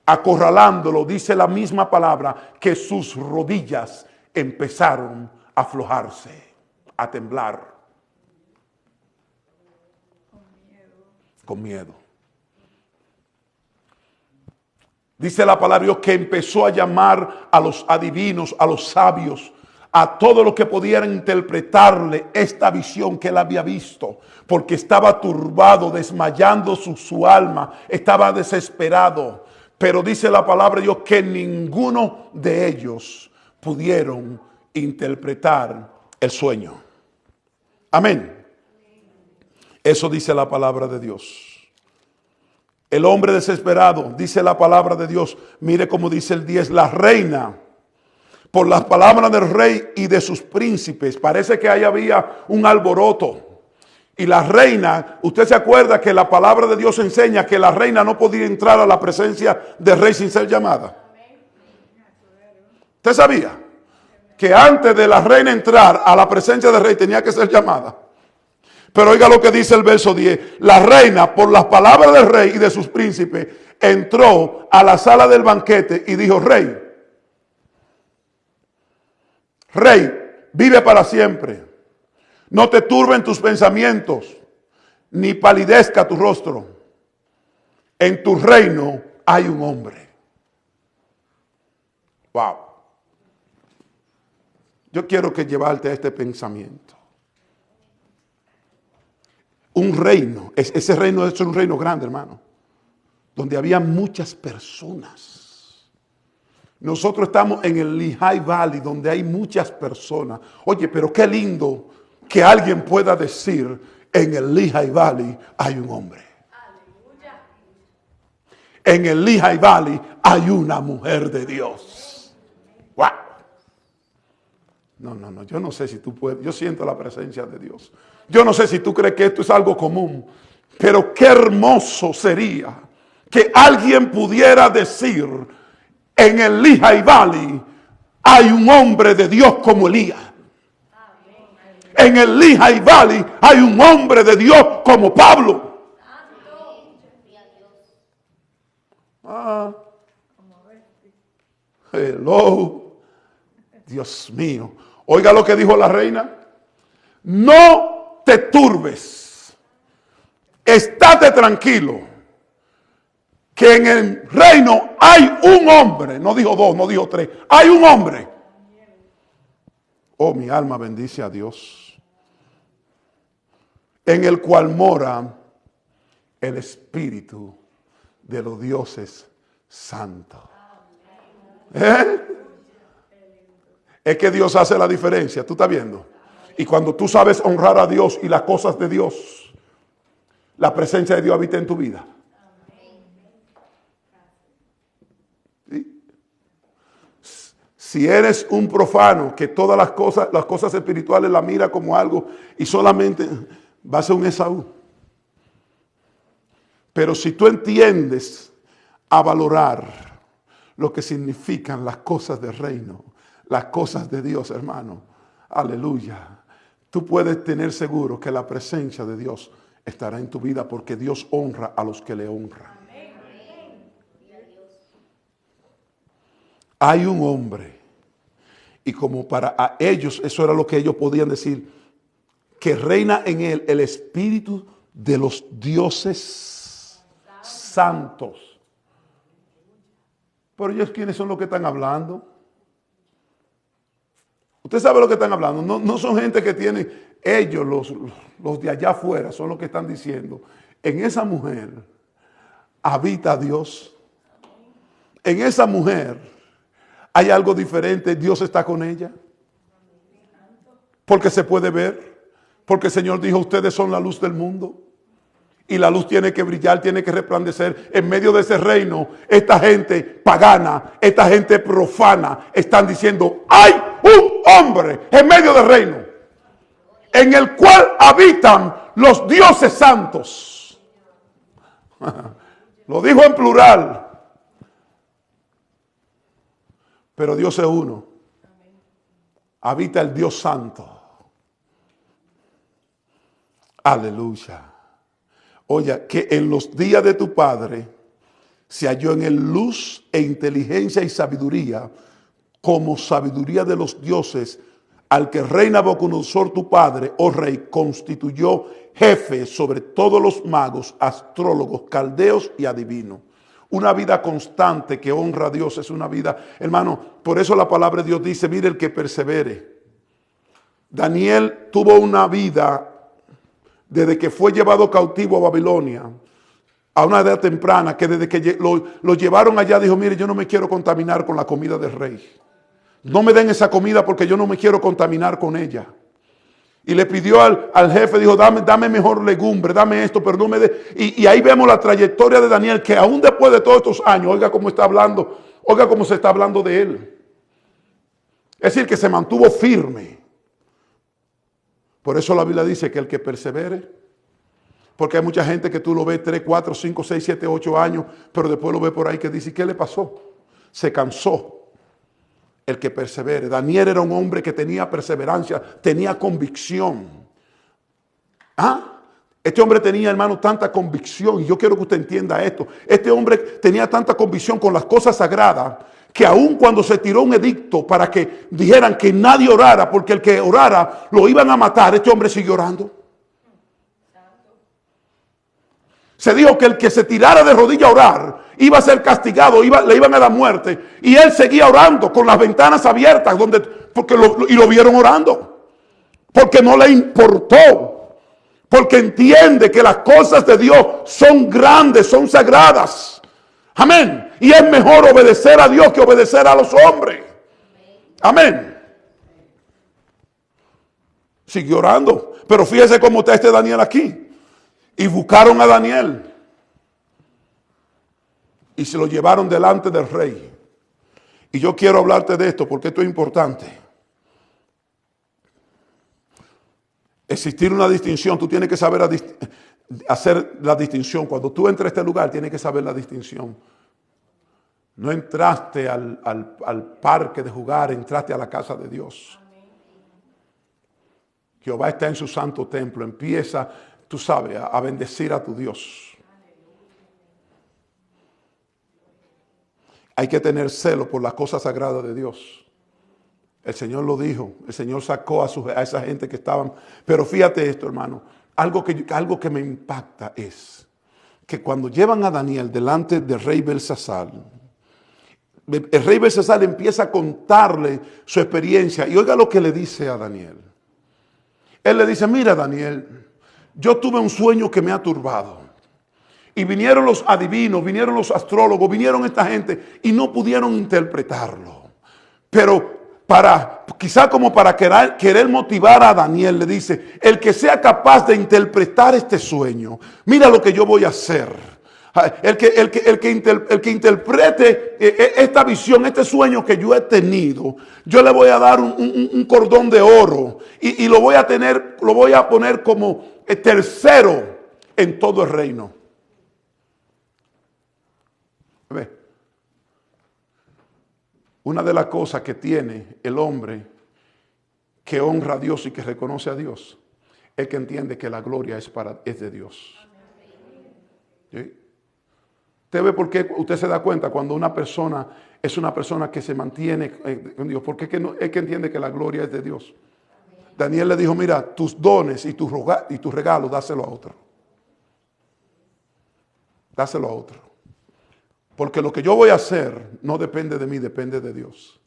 acorralándolo, dice la misma palabra, que sus rodillas empezaron a aflojarse, a temblar. Con miedo. Dice la palabra de Dios que empezó a llamar a los adivinos, a los sabios, a todos los que pudieran interpretarle esta visión que él había visto, porque estaba turbado, desmayando su alma, estaba desesperado. Pero dice la palabra de Dios que ninguno de ellos pudieron interpretar el sueño. Amén. Eso dice la palabra de Dios. El hombre desesperado, dice la palabra de Dios, mire cómo dice el 10, la reina, por las palabras del rey y de sus príncipes, parece que ahí había un alboroto. Y la reina, usted se acuerda que la palabra de Dios enseña que la reina no podía entrar a la presencia del rey sin ser llamada. ¿Usted sabía que antes de la reina entrar a la presencia del rey tenía que ser llamada? Pero oiga lo que dice el verso 10. La reina, por las palabras del rey y de sus príncipes, entró a la sala del banquete y dijo: Rey, vive para siempre. No te turben tus pensamientos, ni palidezca tu rostro. En tu reino hay un hombre. Wow. Yo quiero que llevarte a este pensamiento. Un reino, ese reino es un reino grande, hermano, donde había muchas personas. Nosotros estamos en el Lehigh Valley, donde hay muchas personas. Oye, pero qué lindo que alguien pueda decir: en el Lehigh Valley hay un hombre. Aleluya. En el Lehigh Valley hay una mujer de Dios. Wow. No, yo no sé si tú puedes. Yo siento la presencia de Dios. Yo no sé si tú crees que esto es algo común, pero qué hermoso sería que alguien pudiera decir: en el Lehigh Valley hay un hombre de Dios como Elías. En el Lehigh Valley hay un hombre de Dios como Pablo. Hello. Dios mío. Oiga lo que dijo la reina: no te turbes, estate tranquilo, que en el reino hay un hombre. No dijo dos, no dijo tres, hay un hombre. Oh, mi alma bendice a Dios, en el cual mora el Espíritu de los dioses santos. Es que Dios hace la diferencia, tú estás viendo. Y cuando tú sabes honrar a Dios y las cosas de Dios, la presencia de Dios habita en tu vida. ¿Sí? Si eres un profano que todas las cosas espirituales las mira como algo y solamente va a ser un Esaú. Pero si tú entiendes a valorar lo que significan las cosas del reino, las cosas de Dios, hermano, aleluya, tú puedes tener seguro que la presencia de Dios estará en tu vida, porque Dios honra a los que le honran. Hay un hombre, y como para ellos eso era lo que ellos podían decir, que reina en él el espíritu de los dioses santos. Pero ellos, ¿quiénes son los que están hablando? Usted sabe lo que están hablando. No son gente que tienen, ellos, los de allá afuera, son los que están diciendo: en esa mujer habita Dios. En esa mujer hay algo diferente. Dios está con ella. Porque se puede ver. Porque el Señor dijo: ustedes son la luz del mundo. Y la luz tiene que brillar, tiene que resplandecer. En medio de ese reino, esta gente pagana, esta gente profana, están diciendo: hay un hombre en medio del reino, en el cual habitan los dioses santos. Lo dijo en plural. Pero Dios es uno. Habita el Dios santo. Aleluya. Oye, que en los días de tu padre se halló en él luz e inteligencia y sabiduría, como sabiduría de los dioses, al que rey Nabucodonosor tu padre, oh rey, constituyó jefe sobre todos los magos, astrólogos, caldeos y adivinos. Una vida constante que honra a Dios es una vida, hermano, por eso la palabra de Dios dice: mire, el que persevere. Daniel tuvo una vida desde que fue llevado cautivo a Babilonia, a una edad temprana, que desde que lo llevaron allá dijo: mire, yo no me quiero contaminar con la comida del rey. No me den esa comida porque yo no me quiero contaminar con ella. Y le pidió al jefe, dijo: dame mejor legumbre, dame esto, pero no me dé. Y ahí vemos la trayectoria de Daniel, que aún después de todos estos años, oiga cómo está hablando, oiga cómo se está hablando de él. Es decir, que se mantuvo firme. Por eso la Biblia dice que el que persevere, porque hay mucha gente que tú lo ves 3, 4, 5, 6, 7, 8 años, pero después lo ves por ahí que dice: ¿qué le pasó? Se cansó. El que persevere. Daniel era un hombre que tenía perseverancia, tenía convicción. Este hombre tenía, hermano, tanta convicción, y yo quiero que usted entienda esto. Este hombre tenía tanta convicción con las cosas sagradas, que aun cuando se tiró un edicto para que dijeran que nadie orara, porque el que orara lo iban a matar, este hombre siguió orando. Se dijo que el que se tirara de rodilla a orar iba a ser castigado, le iban a dar muerte. Y él seguía orando con las ventanas abiertas, y lo vieron orando. Porque no le importó. Porque entiende que las cosas de Dios son grandes, son sagradas. Amén. Y es mejor obedecer a Dios que obedecer a los hombres. Amén. Siguió orando. Pero fíjese cómo está este Daniel aquí. Y buscaron a Daniel. Y se lo llevaron delante del rey. Y yo quiero hablarte de esto porque esto es importante. Existir una distinción, tú tienes que saber hacer la distinción. Cuando tú entras a este lugar, tienes que saber la distinción. No entraste al parque de jugar, entraste a la casa de Dios. Jehová está en su santo templo. Empieza, tú sabes, a bendecir a tu Dios. Hay que tener celo por las cosas sagradas de Dios. El Señor lo dijo. El Señor sacó a esa gente que estaban. Pero fíjate esto, hermano. Algo que me impacta es que cuando llevan a Daniel delante del rey Belsasar, el rey Belsasar empieza a contarle su experiencia. Y oiga lo que le dice a Daniel. Él le dice, mira Daniel, yo tuve un sueño que me ha turbado. Y vinieron los adivinos, vinieron los astrólogos, vinieron esta gente y no pudieron interpretarlo. Pero quizá como para querer motivar a Daniel, le dice, el que sea capaz de interpretar este sueño, mira lo que yo voy a hacer. El que interprete esta visión, este sueño que yo he tenido, yo le voy a dar un cordón de oro y lo voy a poner como tercero en todo el reino. ¿Ve? Una de las cosas que tiene el hombre que honra a Dios y que reconoce a Dios es que entiende que la gloria es de Dios. ¿Sí? Usted ve por qué usted se da cuenta cuando una persona es una persona que se mantiene con Dios, porque es que entiende que la gloria es de Dios. Daniel le dijo, mira, tus dones y tus regalos, dáselo a otro. Dáselo a otro. Porque lo que yo voy a hacer no depende de mí, depende de Dios.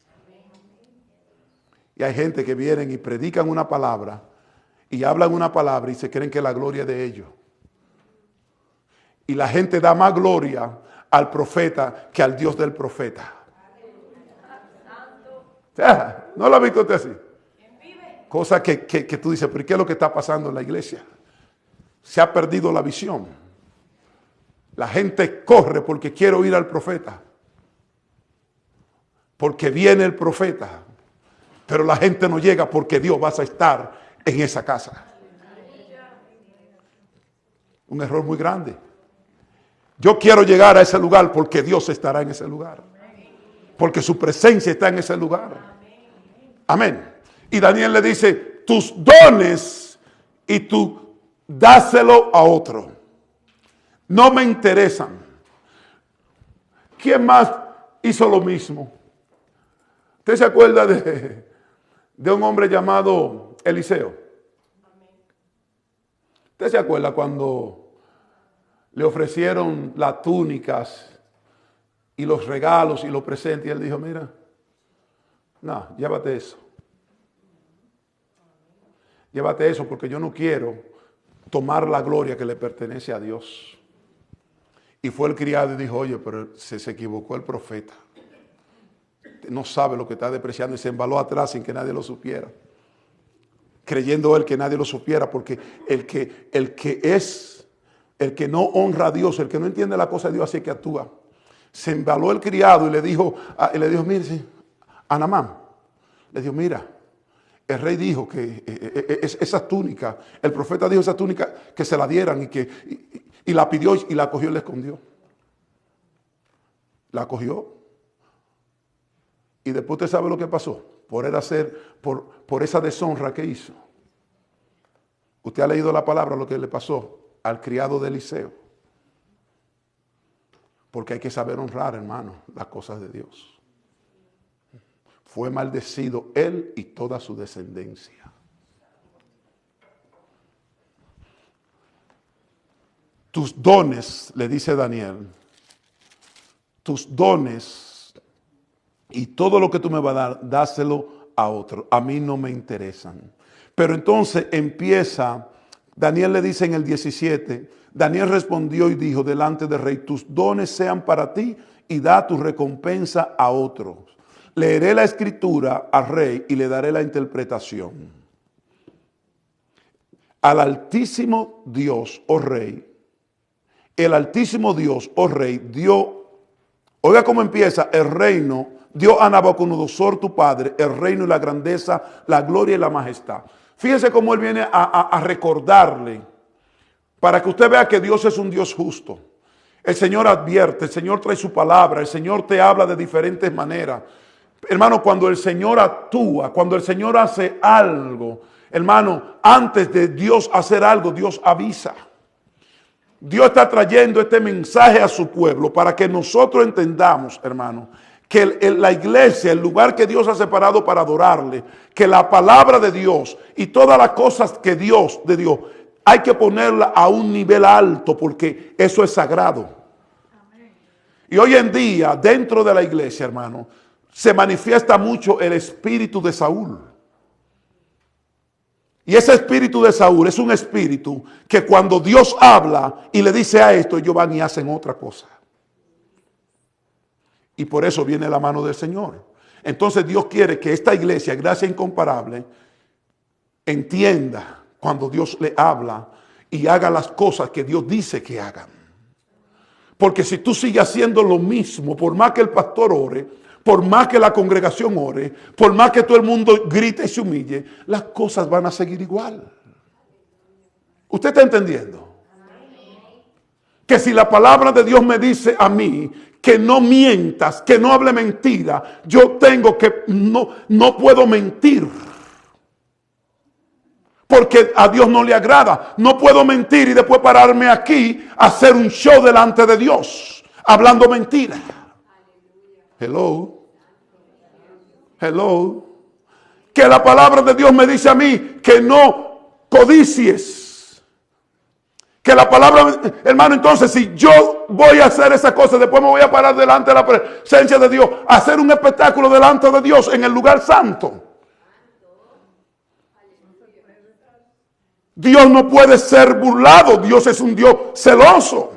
Y hay gente que vienen y predican una palabra y hablan una palabra y se creen que la gloria es de ellos. Y la gente da más gloria al profeta que al Dios del profeta. ¿No lo ha visto usted así? Cosa que tú dices, pero ¿qué es lo que está pasando en la iglesia? Se ha perdido la visión. La gente corre porque quiere oír al profeta. Porque viene el profeta. Pero la gente no llega porque Dios va a estar en esa casa. Un error muy grande. Yo quiero llegar a ese lugar porque Dios estará en ese lugar. Porque su presencia está en ese lugar. Amén. Y Daniel le dice, tus dones y tú dáselo a otro. No me interesan. ¿Quién más hizo lo mismo? ¿Usted se acuerda de un hombre llamado Eliseo? ¿Usted se acuerda cuando le ofrecieron las túnicas y los regalos y los presentes? Y él dijo, mira, no, llévate eso. Llévate eso porque yo no quiero tomar la gloria que le pertenece a Dios. Y fue el criado y dijo, oye, pero se equivocó el profeta. No sabe lo que está despreciando y se embaló atrás sin que nadie lo supiera. Creyendo él que nadie lo supiera, porque el que no honra a Dios, el que no entiende la cosa de Dios, así que actúa. Se embaló el criado y le dijo, mire, sí, a Naamán, le dijo, mira, el rey dijo que esa túnica, el profeta dijo esa túnica que se la dieran y la pidió y la cogió y la escondió. La cogió. Y después usted sabe lo que pasó. Por esa deshonra que hizo. Usted ha leído la palabra, lo que le pasó. al criado de Eliseo. Porque hay que saber honrar, hermano, las cosas de Dios. Fue maldecido él y toda su descendencia. Tus dones, le dice Daniel, tus dones y todo lo que tú me vas a dar, dáselo a otro. A mí no me interesan. Pero entonces empieza, Daniel le dice en el 17, Daniel respondió y dijo delante del rey, tus dones sean para ti y da tu recompensa a otros. Leeré la escritura al rey y le daré la interpretación. Al Altísimo Dios, oh rey, el Altísimo Dios, oh rey, dio, oiga cómo empieza, el reino, dio a Nabucodonosor tu padre, el reino y la grandeza, la gloria y la majestad. Fíjese cómo él viene a recordarle, para que usted vea que Dios es un Dios justo. El Señor advierte, el Señor trae su palabra, el Señor te habla de diferentes maneras. Hermano, cuando el Señor actúa, cuando el Señor hace algo, hermano, antes de Dios hacer algo, Dios avisa. Dios está trayendo este mensaje a su pueblo para que nosotros entendamos, hermano, que la iglesia, el lugar que Dios ha separado para adorarle, que la palabra de Dios y todas las cosas que Dios, hay que ponerla a un nivel alto porque eso es sagrado. Y hoy en día, dentro de la iglesia, hermano, se manifiesta mucho el espíritu de Saúl. Y ese espíritu de Saúl es un espíritu que cuando Dios habla y le dice a esto, ellos van y hacen otra cosa. Y por eso viene la mano del Señor. Entonces Dios quiere que esta iglesia, gracia incomparable, entienda cuando Dios le habla y haga las cosas que Dios dice que hagan. Porque si tú sigues haciendo lo mismo, por más que el pastor ore, por más que la congregación ore, por más que todo el mundo grite y se humille, las cosas van a seguir igual. ¿Usted está entendiendo? Que si la palabra de Dios me dice a mí que no mientas, que no hable mentira, yo tengo que, no puedo mentir. Porque a Dios no le agrada. No puedo mentir y después pararme aquí a hacer un show delante de Dios, hablando mentira. Hello. Hello. Que la palabra de Dios me dice a mí que no codicies. Que la palabra, hermano, entonces si yo voy a hacer esa cosa, después me voy a parar delante de la presencia de Dios, a hacer un espectáculo delante de Dios en el lugar santo. Dios no puede ser burlado. Dios es un Dios celoso.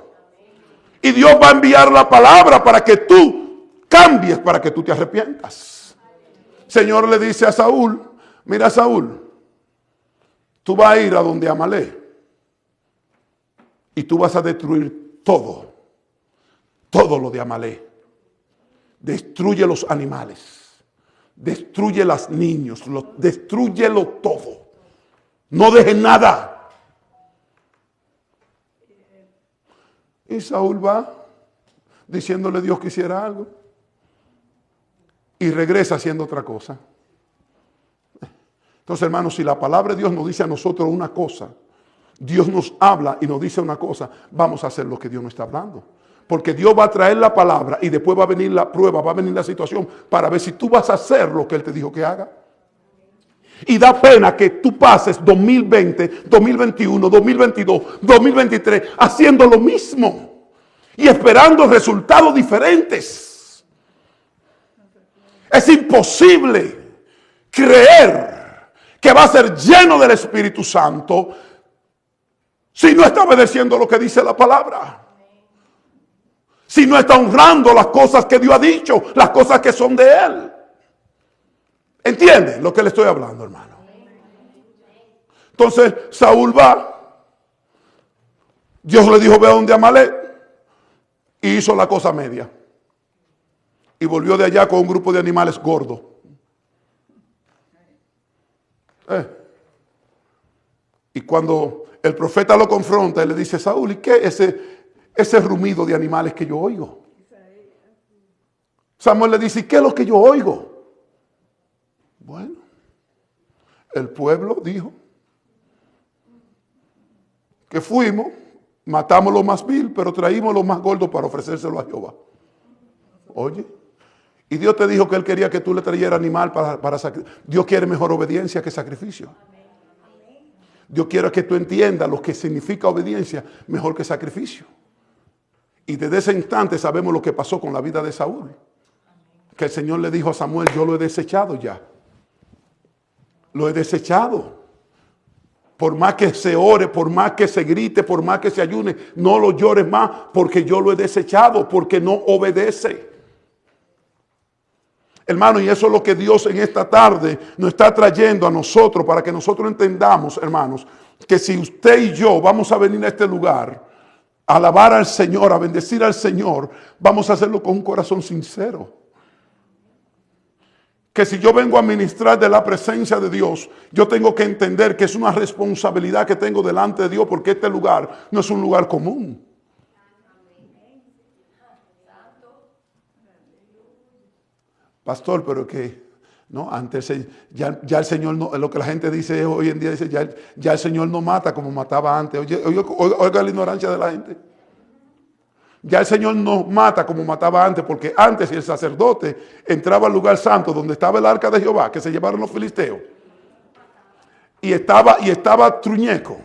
Y Dios va a enviar la palabra para que tú cambies, para que tú te arrepientas. Señor le dice a Saúl, mira Saúl, tú vas a ir a donde Amalek y tú vas a destruir todo lo de Amalek. Destruye los animales, destruye los niños, destrúyelo todo. No dejes nada. Y Saúl va diciéndole a Dios que hiciera algo. Y regresa haciendo otra cosa. Entonces, hermanos, si la palabra de Dios nos dice a nosotros una cosa, Dios nos habla y nos dice una cosa, vamos a hacer lo que Dios nos está hablando. Porque Dios va a traer la palabra y después va a venir la prueba, va a venir la situación para ver si tú vas a hacer lo que Él te dijo que haga. Y da pena que tú pases 2020, 2021, 2022, 2023 haciendo lo mismo y esperando resultados diferentes. Es imposible creer que va a ser lleno del Espíritu Santo si no está obedeciendo lo que dice la palabra. Si no está honrando las cosas que Dios ha dicho, las cosas que son de Él. ¿Entienden lo que le estoy hablando, hermano? Entonces Saúl va. Dios le dijo, ve a donde Amalek. Y hizo la cosa media. Y volvió de allá con un grupo de animales gordos. Y cuando el profeta lo confronta, él le dice, Saúl, ¿y qué es ese rumido de animales que yo oigo? Samuel le dice, ¿y qué es lo que yo oigo? Bueno, el pueblo dijo que fuimos Matamos lo más vil, pero traímos lo más gordo para ofrecérselo a Jehová. Oye, y Dios te dijo que Él quería que tú le trajeras animal para sacrificio. Dios quiere mejor obediencia que sacrificio. Dios quiere que tú entiendas lo que significa obediencia mejor que sacrificio. Y desde ese instante sabemos lo que pasó con la vida de Saúl. Que el Señor le dijo a Samuel, yo lo he desechado ya. Lo he desechado. Por más que se ore, por más que se grite, por más que se ayune, no lo llores más porque yo lo he desechado, porque no obedece. Hermano, y eso es lo que Dios en esta tarde nos está trayendo a nosotros para que nosotros entendamos, hermanos, que si usted y yo vamos a venir a este lugar a alabar al Señor, a bendecir al Señor, vamos a hacerlo con un corazón sincero. Que si yo vengo a ministrar de la presencia de Dios, yo tengo que entender que es una responsabilidad que tengo delante de Dios, porque este lugar no es un lugar común. Pastor, pero que no, antes ya el Señor no, lo que la gente dice hoy en día, dice ya el Señor no mata como mataba antes. Oiga la ignorancia de la gente. Ya el Señor no mata como mataba antes, porque antes el sacerdote entraba al lugar santo donde estaba el arca de Jehová, que se llevaron los filisteos, y estaba truñeco,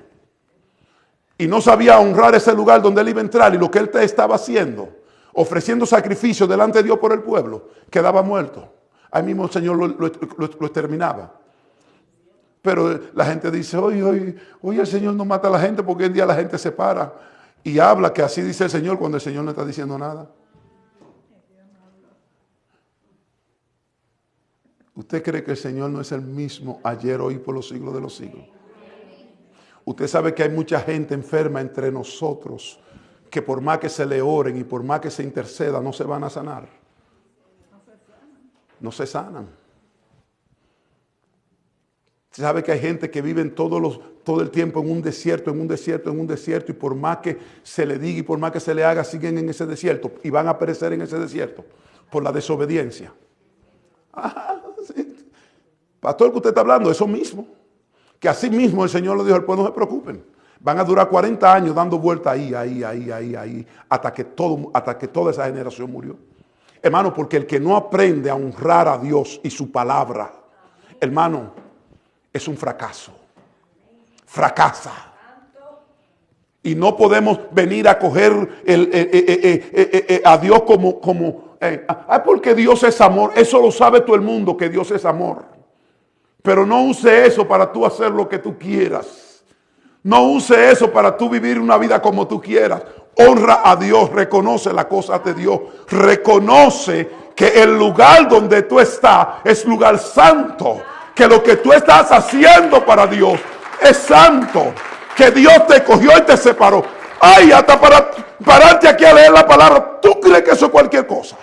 y no sabía honrar ese lugar donde él iba a entrar, y lo que él estaba haciendo, ofreciendo sacrificio delante de Dios por el pueblo, quedaba muerto. Ahí mismo el Señor lo exterminaba. Pero la gente dice, oye, el Señor no mata a la gente porque hoy en día la gente se para y habla que así dice el Señor cuando el Señor no está diciendo nada. ¿Usted cree que el Señor no es el mismo ayer, hoy, por los siglos de los siglos? Usted sabe que hay mucha gente enferma entre nosotros que por más que se le oren y por más que se interceda no se van a sanar. No se sanan. Usted sabe que hay gente que vive todo el tiempo en un desierto, y por más que se le diga y por más que se le haga, siguen en ese desierto y van a perecer en ese desierto por la desobediencia. Sí. Pastor, que usted está hablando, eso mismo. Que así mismo el Señor le dijo al pueblo, no se preocupen. Van a durar 40 años dando vuelta ahí, hasta que toda esa generación murió. Hermano, porque el que no aprende a honrar a Dios y su palabra, hermano, es un fracaso. Fracasa. Y no podemos venir a coger a Dios como porque Dios es amor. Eso lo sabe todo el mundo, que Dios es amor. Pero no use eso para tú hacer lo que tú quieras. No use eso para tú vivir una vida como tú quieras. Honra a Dios, reconoce las cosas de Dios. Reconoce que el lugar donde tú estás es lugar santo. Que lo que tú estás haciendo para Dios es santo. Que Dios te cogió y te separó. Ay, hasta para pararte aquí a leer la palabra, ¿tú crees que eso es cualquier cosa?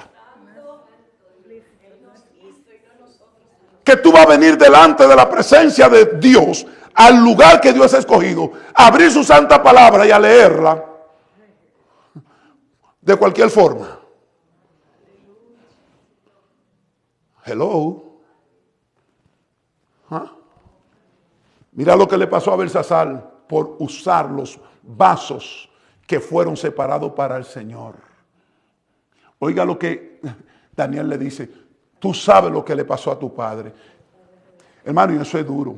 Que tú vas a venir delante de la presencia de Dios, al lugar que Dios ha escogido, a abrir su santa palabra y a leerla de cualquier forma. Hello. Mira lo que le pasó a Belsasar por usar los vasos que fueron separados para el Señor. Oiga lo que Daniel le dice. Tú sabes lo que le pasó a tu padre. Hermano, y eso es duro.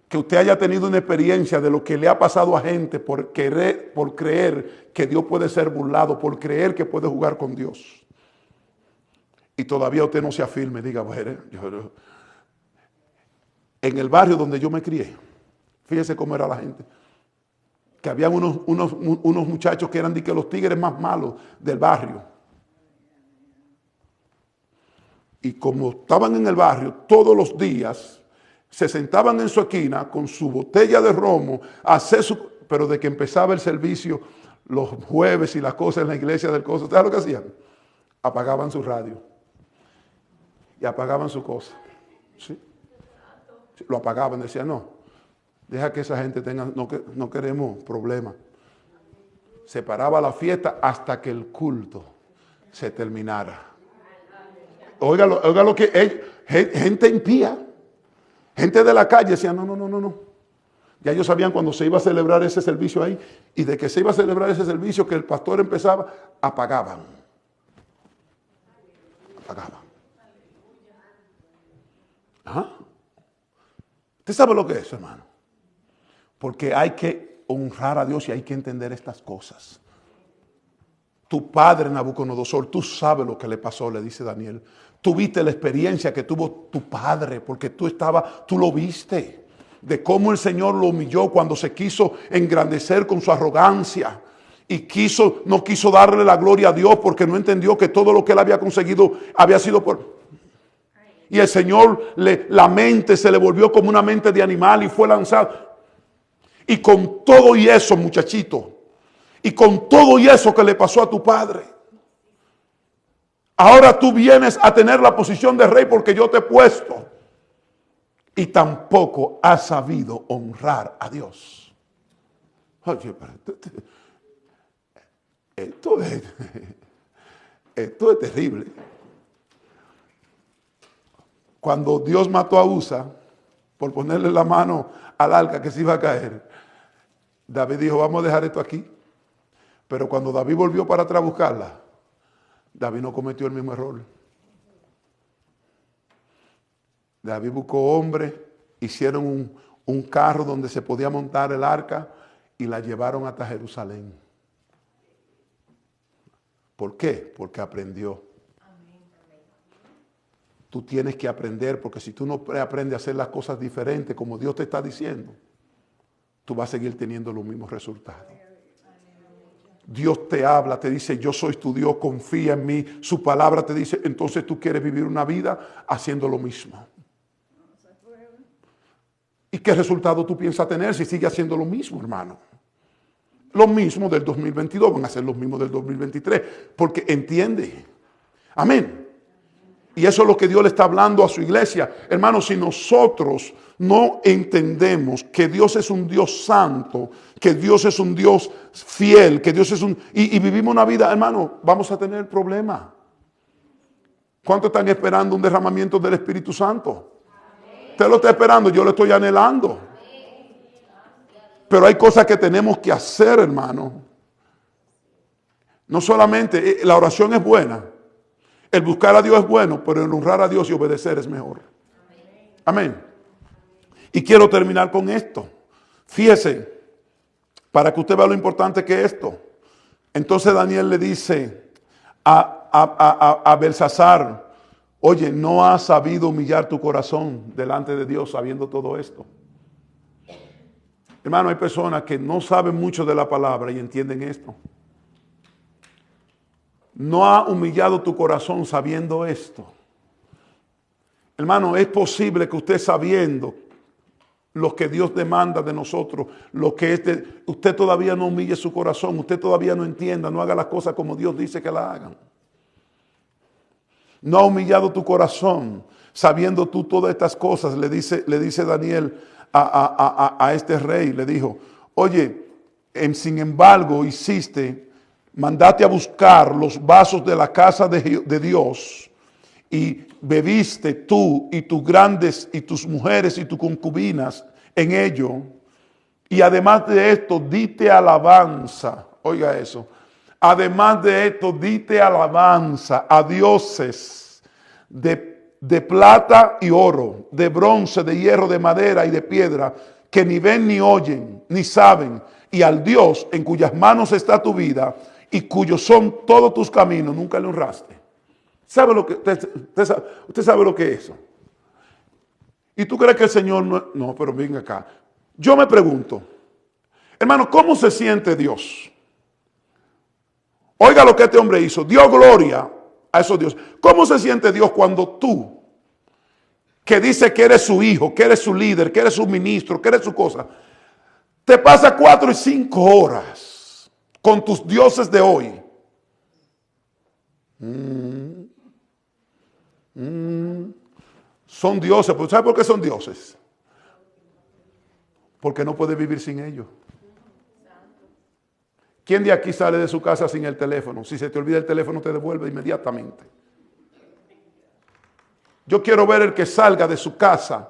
Que usted haya tenido una experiencia de lo que le ha pasado a gente por creer que Dios puede ser burlado, por creer que puede jugar con Dios. Y todavía usted no se afirme, diga, bueno, en el barrio donde yo me crié, fíjese cómo era la gente. Que habían unos muchachos que eran los tigres más malos del barrio. Y como estaban en el barrio, todos los días se sentaban en su esquina con su botella de romo, pero de que empezaba el servicio los jueves y las cosas en la iglesia del coso, ¿sabes lo que hacían? Apagaban su radio y apagaban su cosa. ¿Sí? Lo apagaban, decían, no, deja que esa gente tenga, no queremos problemas. Se paraba la fiesta hasta que el culto se terminara. Oiga lo que gente impía, gente de la calle decía, no. Ya ellos sabían cuando se iba a celebrar ese servicio ahí, y de que se iba a celebrar ese servicio, que el pastor empezaba, apagaban. Apagaban. ¿Ah? ¿Usted sabe lo que es, hermano? Porque hay que honrar a Dios y hay que entender estas cosas. Tu padre Nabucodonosor, tú sabes lo que le pasó, le dice Daniel. Tú viste la experiencia que tuvo tu padre, porque tú lo viste, de cómo el Señor lo humilló cuando se quiso engrandecer con su arrogancia y no quiso darle la gloria a Dios porque no entendió que todo lo que él había conseguido había sido por... Y el Señor, la mente se le volvió como una mente de animal y fue lanzado. Y con todo y eso, muchachito, y con todo y eso que le pasó a tu padre, ahora tú vienes a tener la posición de rey porque yo te he puesto. Y tampoco has sabido honrar a Dios. Oye, esto es terrible. Cuando Dios mató a Usa, por ponerle la mano al arca que se iba a caer, David dijo, vamos a dejar esto aquí. Pero cuando David volvió para atrás a buscarla, David no cometió el mismo error. David buscó hombres, hicieron un carro donde se podía montar el arca y la llevaron hasta Jerusalén. ¿Por qué? Porque aprendió. Tú tienes que aprender, porque si tú no aprendes a hacer las cosas diferentes como Dios te está diciendo, tú vas a seguir teniendo los mismos resultados. Dios te habla, te dice, yo soy tu Dios, confía en mí. Su palabra te dice, entonces tú quieres vivir una vida haciendo lo mismo. ¿Y qué resultado tú piensas tener si sigues haciendo lo mismo, hermano? Lo mismo del 2022 van a ser los mismos del 2023, porque entiende. Amén. Y eso es lo que Dios le está hablando a su iglesia. Hermanos, si nosotros no entendemos que Dios es un Dios santo, que Dios es un Dios fiel, que Dios es y vivimos una vida, hermano, vamos a tener problemas. ¿Cuántos están esperando un derramamiento del Espíritu Santo? Usted lo está esperando, yo lo estoy anhelando. Pero hay cosas que tenemos que hacer, hermano. No solamente, la oración es buena. El buscar a Dios es bueno, pero el honrar a Dios y obedecer es mejor. Amén. Y quiero terminar con esto. Fíjese, para que usted vea lo importante que es esto. Entonces Daniel le dice a Belsasar, oye, no has sabido humillar tu corazón delante de Dios sabiendo todo esto. Hermano, hay personas que no saben mucho de la palabra y entienden esto. No ha humillado tu corazón sabiendo esto. Hermano, es posible que usted sabiendo lo que Dios demanda de nosotros, lo que es usted todavía no humille su corazón, usted todavía no entienda, no haga las cosas como Dios dice que la hagan. No ha humillado tu corazón sabiendo tú todas estas cosas, le dice Daniel a este rey, le dijo, oye, sin embargo mandaste a buscar los vasos de la casa de Dios y bebiste tú y tus grandes y tus mujeres y tus concubinas en ello. Y además de esto, dite alabanza. Oiga eso. Además de esto, dite alabanza a dioses de plata y oro, de bronce, de hierro, de madera y de piedra, que ni ven ni oyen, ni saben. Y al Dios en cuyas manos está tu vida y cuyos son todos tus caminos, nunca le honraste. ¿Sabe lo que usted sabe lo que es eso? ¿Y tú crees que el Señor no, pero venga acá. Yo me pregunto, hermano, ¿cómo se siente Dios? Oiga lo que este hombre hizo, dio gloria a esos dioses. ¿Cómo se siente Dios cuando tú, que dice que eres su hijo, que eres su líder, que eres su ministro, que eres su cosa, te pasa 4 y 5 horas con tus dioses de hoy? Son dioses. ¿Sabe por qué son dioses? Porque no puede vivir sin ellos. ¿Quién de aquí sale de su casa sin el teléfono? Si se te olvida el teléfono, te devuelve inmediatamente. Yo quiero ver el que salga de su casa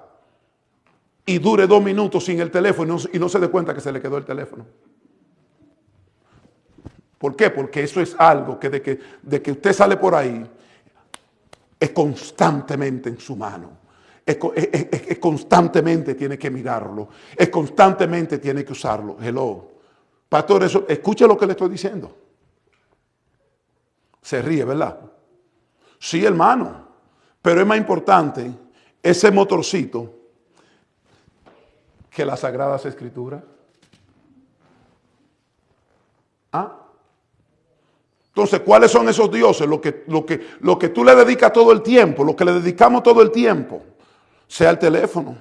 y dure 2 minutos sin el teléfono y no se dé cuenta que se le quedó el teléfono. ¿Por qué? Porque eso es algo que de que usted sale por ahí, es constantemente en su mano. Es constantemente tiene que mirarlo. Es constantemente tiene que usarlo. Hello. Pastor, eso, escuche lo que le estoy diciendo. Se ríe, ¿verdad? Sí, hermano. Pero es más importante ese motorcito que las Sagradas Escrituras. ¿Ah? Entonces, ¿cuáles son esos dioses? Lo que tú le dedicas todo el tiempo, lo que le dedicamos todo el tiempo, sea el teléfono,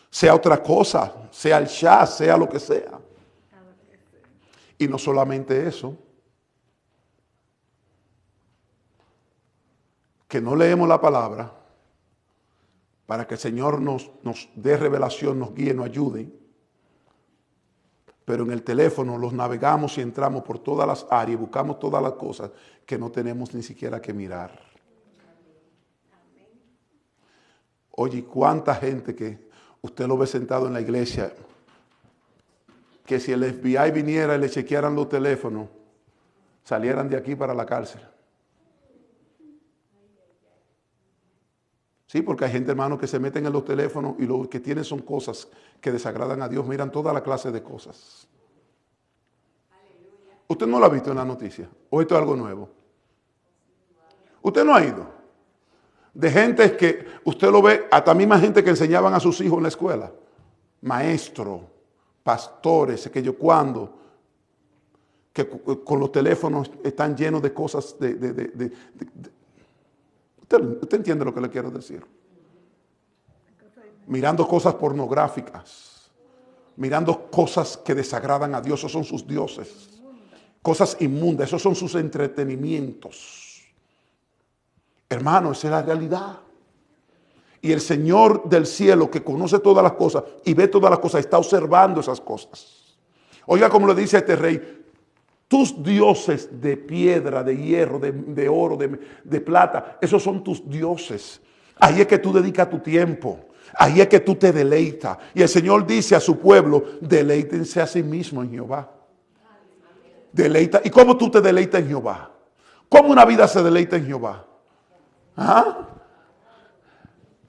sea otra cosa, sea el chat, sea lo que sea. Y no solamente eso, que no leemos la palabra para que el Señor nos dé revelación, nos guíe, nos ayude. Pero en el teléfono los navegamos y entramos por todas las áreas, buscamos todas las cosas que no tenemos ni siquiera que mirar. Oye, ¿cuánta gente que usted lo ve sentado en la iglesia, que si el FBI viniera y le chequearan los teléfonos, salieran de aquí para la cárcel? Sí, porque hay gente, hermano, que se meten en los teléfonos y lo que tienen son cosas que desagradan a Dios. Miran toda la clase de cosas. ¿Usted no lo ha visto en la noticia? ¿O esto es algo nuevo? ¿Usted no ha ido? De gente que usted lo ve, hasta misma gente que enseñaban a sus hijos en la escuela. Maestros, pastores, que yo cuando, que con los teléfonos están llenos de cosas ¿Usted entiende lo que le quiero decir? Mirando cosas pornográficas, mirando cosas que desagradan a Dios, esos son sus dioses. Cosas inmundas, esos son sus entretenimientos. Hermano, esa es la realidad. Y el Señor del cielo, que conoce todas las cosas y ve todas las cosas, está observando esas cosas. Oiga como le dice a este rey: tus dioses de piedra, de hierro, de oro, de plata, esos son tus dioses. Ahí es que tú dedicas tu tiempo. Ahí es que tú te deleitas. Y el Señor dice a su pueblo: deleítense a sí mismo en Jehová. Deleita. ¿Y cómo tú te deleitas en Jehová? ¿Cómo una vida se deleita en Jehová? ¿Ah?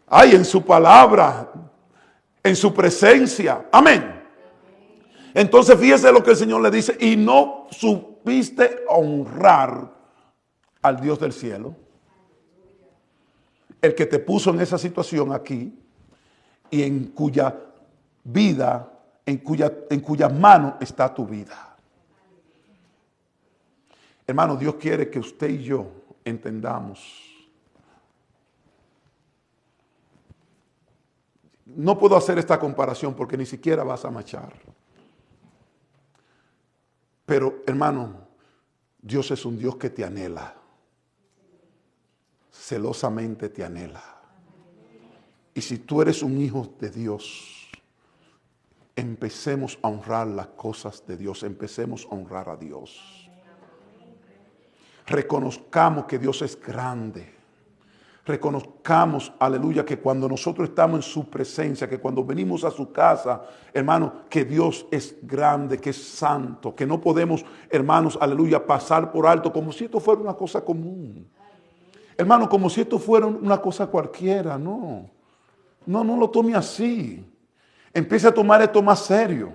Ay, en su palabra, en su presencia. Amén. Entonces fíjese lo que el Señor le dice: y no supiste honrar al Dios del cielo, el que te puso en esa situación aquí y en cuya vida, en cuyas manos está tu vida. Hermano, Dios quiere que usted y yo entendamos. No puedo hacer esta comparación porque ni siquiera vas a machar. Pero, hermano, Dios es un Dios que te anhela. Celosamente te anhela. Y si tú eres un hijo de Dios, empecemos a honrar las cosas de Dios. Empecemos a honrar a Dios. Reconozcamos que Dios es grande. Reconozcamos, aleluya, que cuando nosotros estamos en su presencia, que cuando venimos a su casa, hermano, que Dios es grande, que es santo, que no podemos, hermanos, aleluya, pasar por alto como si esto fuera una cosa común. Hermano, como si esto fuera una cosa cualquiera, no. No lo tome así. Empiece a tomar esto más serio.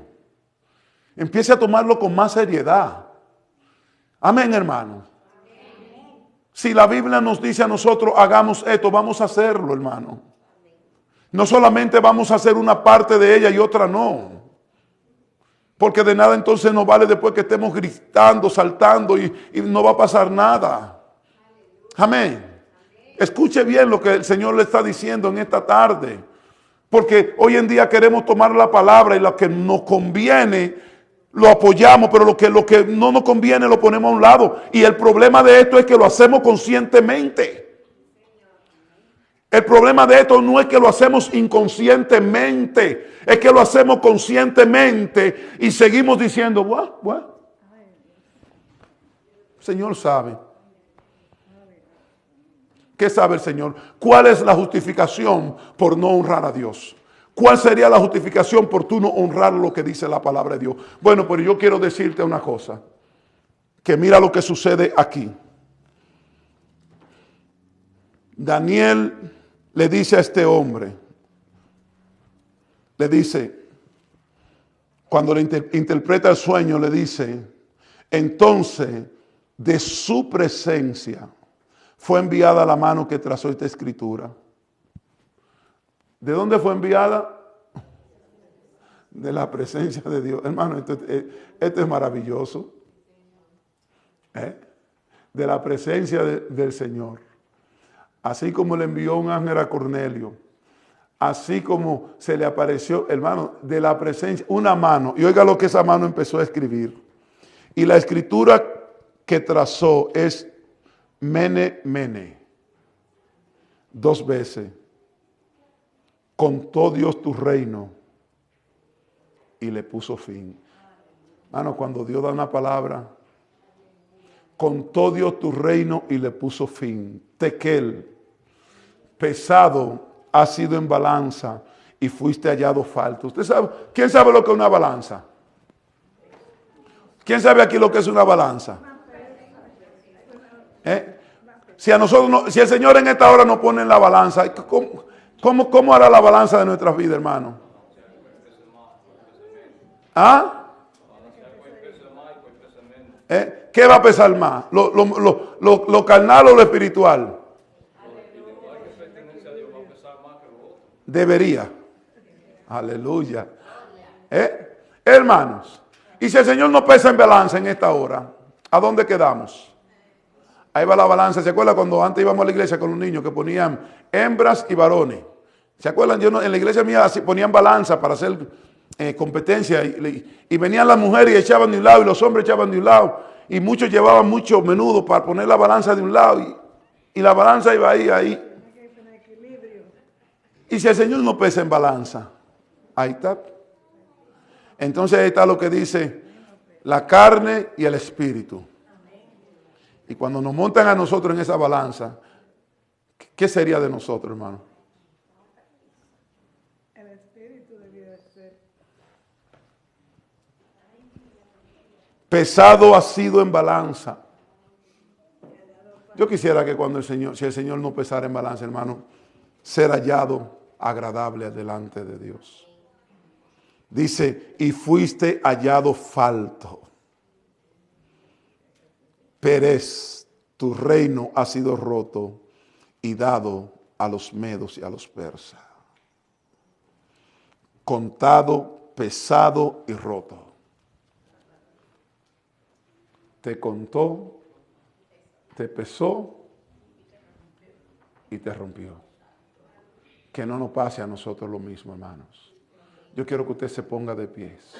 Empiece a tomarlo con más seriedad. Amén, hermano. Si la Biblia nos dice a nosotros, hagamos esto, vamos a hacerlo, hermano. No solamente vamos a hacer una parte de ella y otra no. Porque de nada entonces nos vale después que estemos gritando, saltando y no va a pasar nada. Amén. Escuche bien lo que el Señor le está diciendo en esta tarde. Porque hoy en día queremos tomar la palabra y lo que nos conviene lo apoyamos, pero lo que no nos conviene lo ponemos a un lado. Y el problema de esto es que lo hacemos conscientemente. El problema de esto no es que lo hacemos inconscientemente, es que lo hacemos conscientemente y seguimos diciendo, bueno. El Señor sabe. ¿Qué sabe el Señor? ¿Cuál es la justificación por no honrar a Dios? ¿Cuál sería la justificación por tú no honrar lo que dice la palabra de Dios? Bueno, pero yo quiero decirte una cosa, que mira lo que sucede aquí. Daniel le dice a este hombre, le dice, cuando le interpreta el sueño, le dice, entonces de su presencia fue enviada la mano que trazó esta escritura. ¿De dónde fue enviada? De la presencia de Dios. Hermano, esto es maravilloso. De la presencia del Señor. Así como le envió un ángel a Cornelio, así como se le apareció, hermano, de la presencia, una mano. Y oiga lo que esa mano empezó a escribir. Y la escritura que trazó es Mene, Mene. 2 veces. Contó Dios tu reino y le puso fin. Hermano, cuando Dios da una palabra, contó Dios tu reino y le puso fin. Tequel, pesado ha sido en balanza y fuiste hallado falto. ¿Usted sabe? ¿Quién sabe lo que es una balanza? ¿Quién sabe aquí lo que es una balanza? Si a nosotros, si el Señor en esta hora nos pone en la balanza, ¿cómo hará la balanza de nuestras vidas, hermano? ¿Ah? ¿Qué va a pesar más? ¿Lo carnal o lo espiritual? Debería. Aleluya. Hermanos, y si el Señor nos pesa en balanza en esta hora, ¿a dónde quedamos? Ahí va la balanza. ¿Se acuerdan cuando antes íbamos a la iglesia con los niños que ponían hembras y varones? ¿Se acuerdan? En la iglesia mía ponían balanza para hacer competencia y venían las mujeres y echaban de un lado y los hombres echaban de un lado y muchos llevaban mucho menudo para poner la balanza de un lado y la balanza iba ahí. Y si el Señor no pesa en balanza, ahí está. Entonces ahí está lo que dice la carne y el espíritu. Y cuando nos montan a nosotros en esa balanza, ¿qué sería de nosotros, hermano? El espíritu debiera ser. Pesado ha sido en balanza. Yo quisiera que cuando si el Señor no pesara en balanza, hermano, ser hallado agradable delante de Dios. Dice, y fuiste hallado falto. Pérez, tu reino ha sido roto y dado a los medos y a los persas. Contado, pesado y roto. Te contó, te pesó y te rompió. Que no nos pase a nosotros lo mismo, hermanos. Yo quiero que usted se ponga de pies.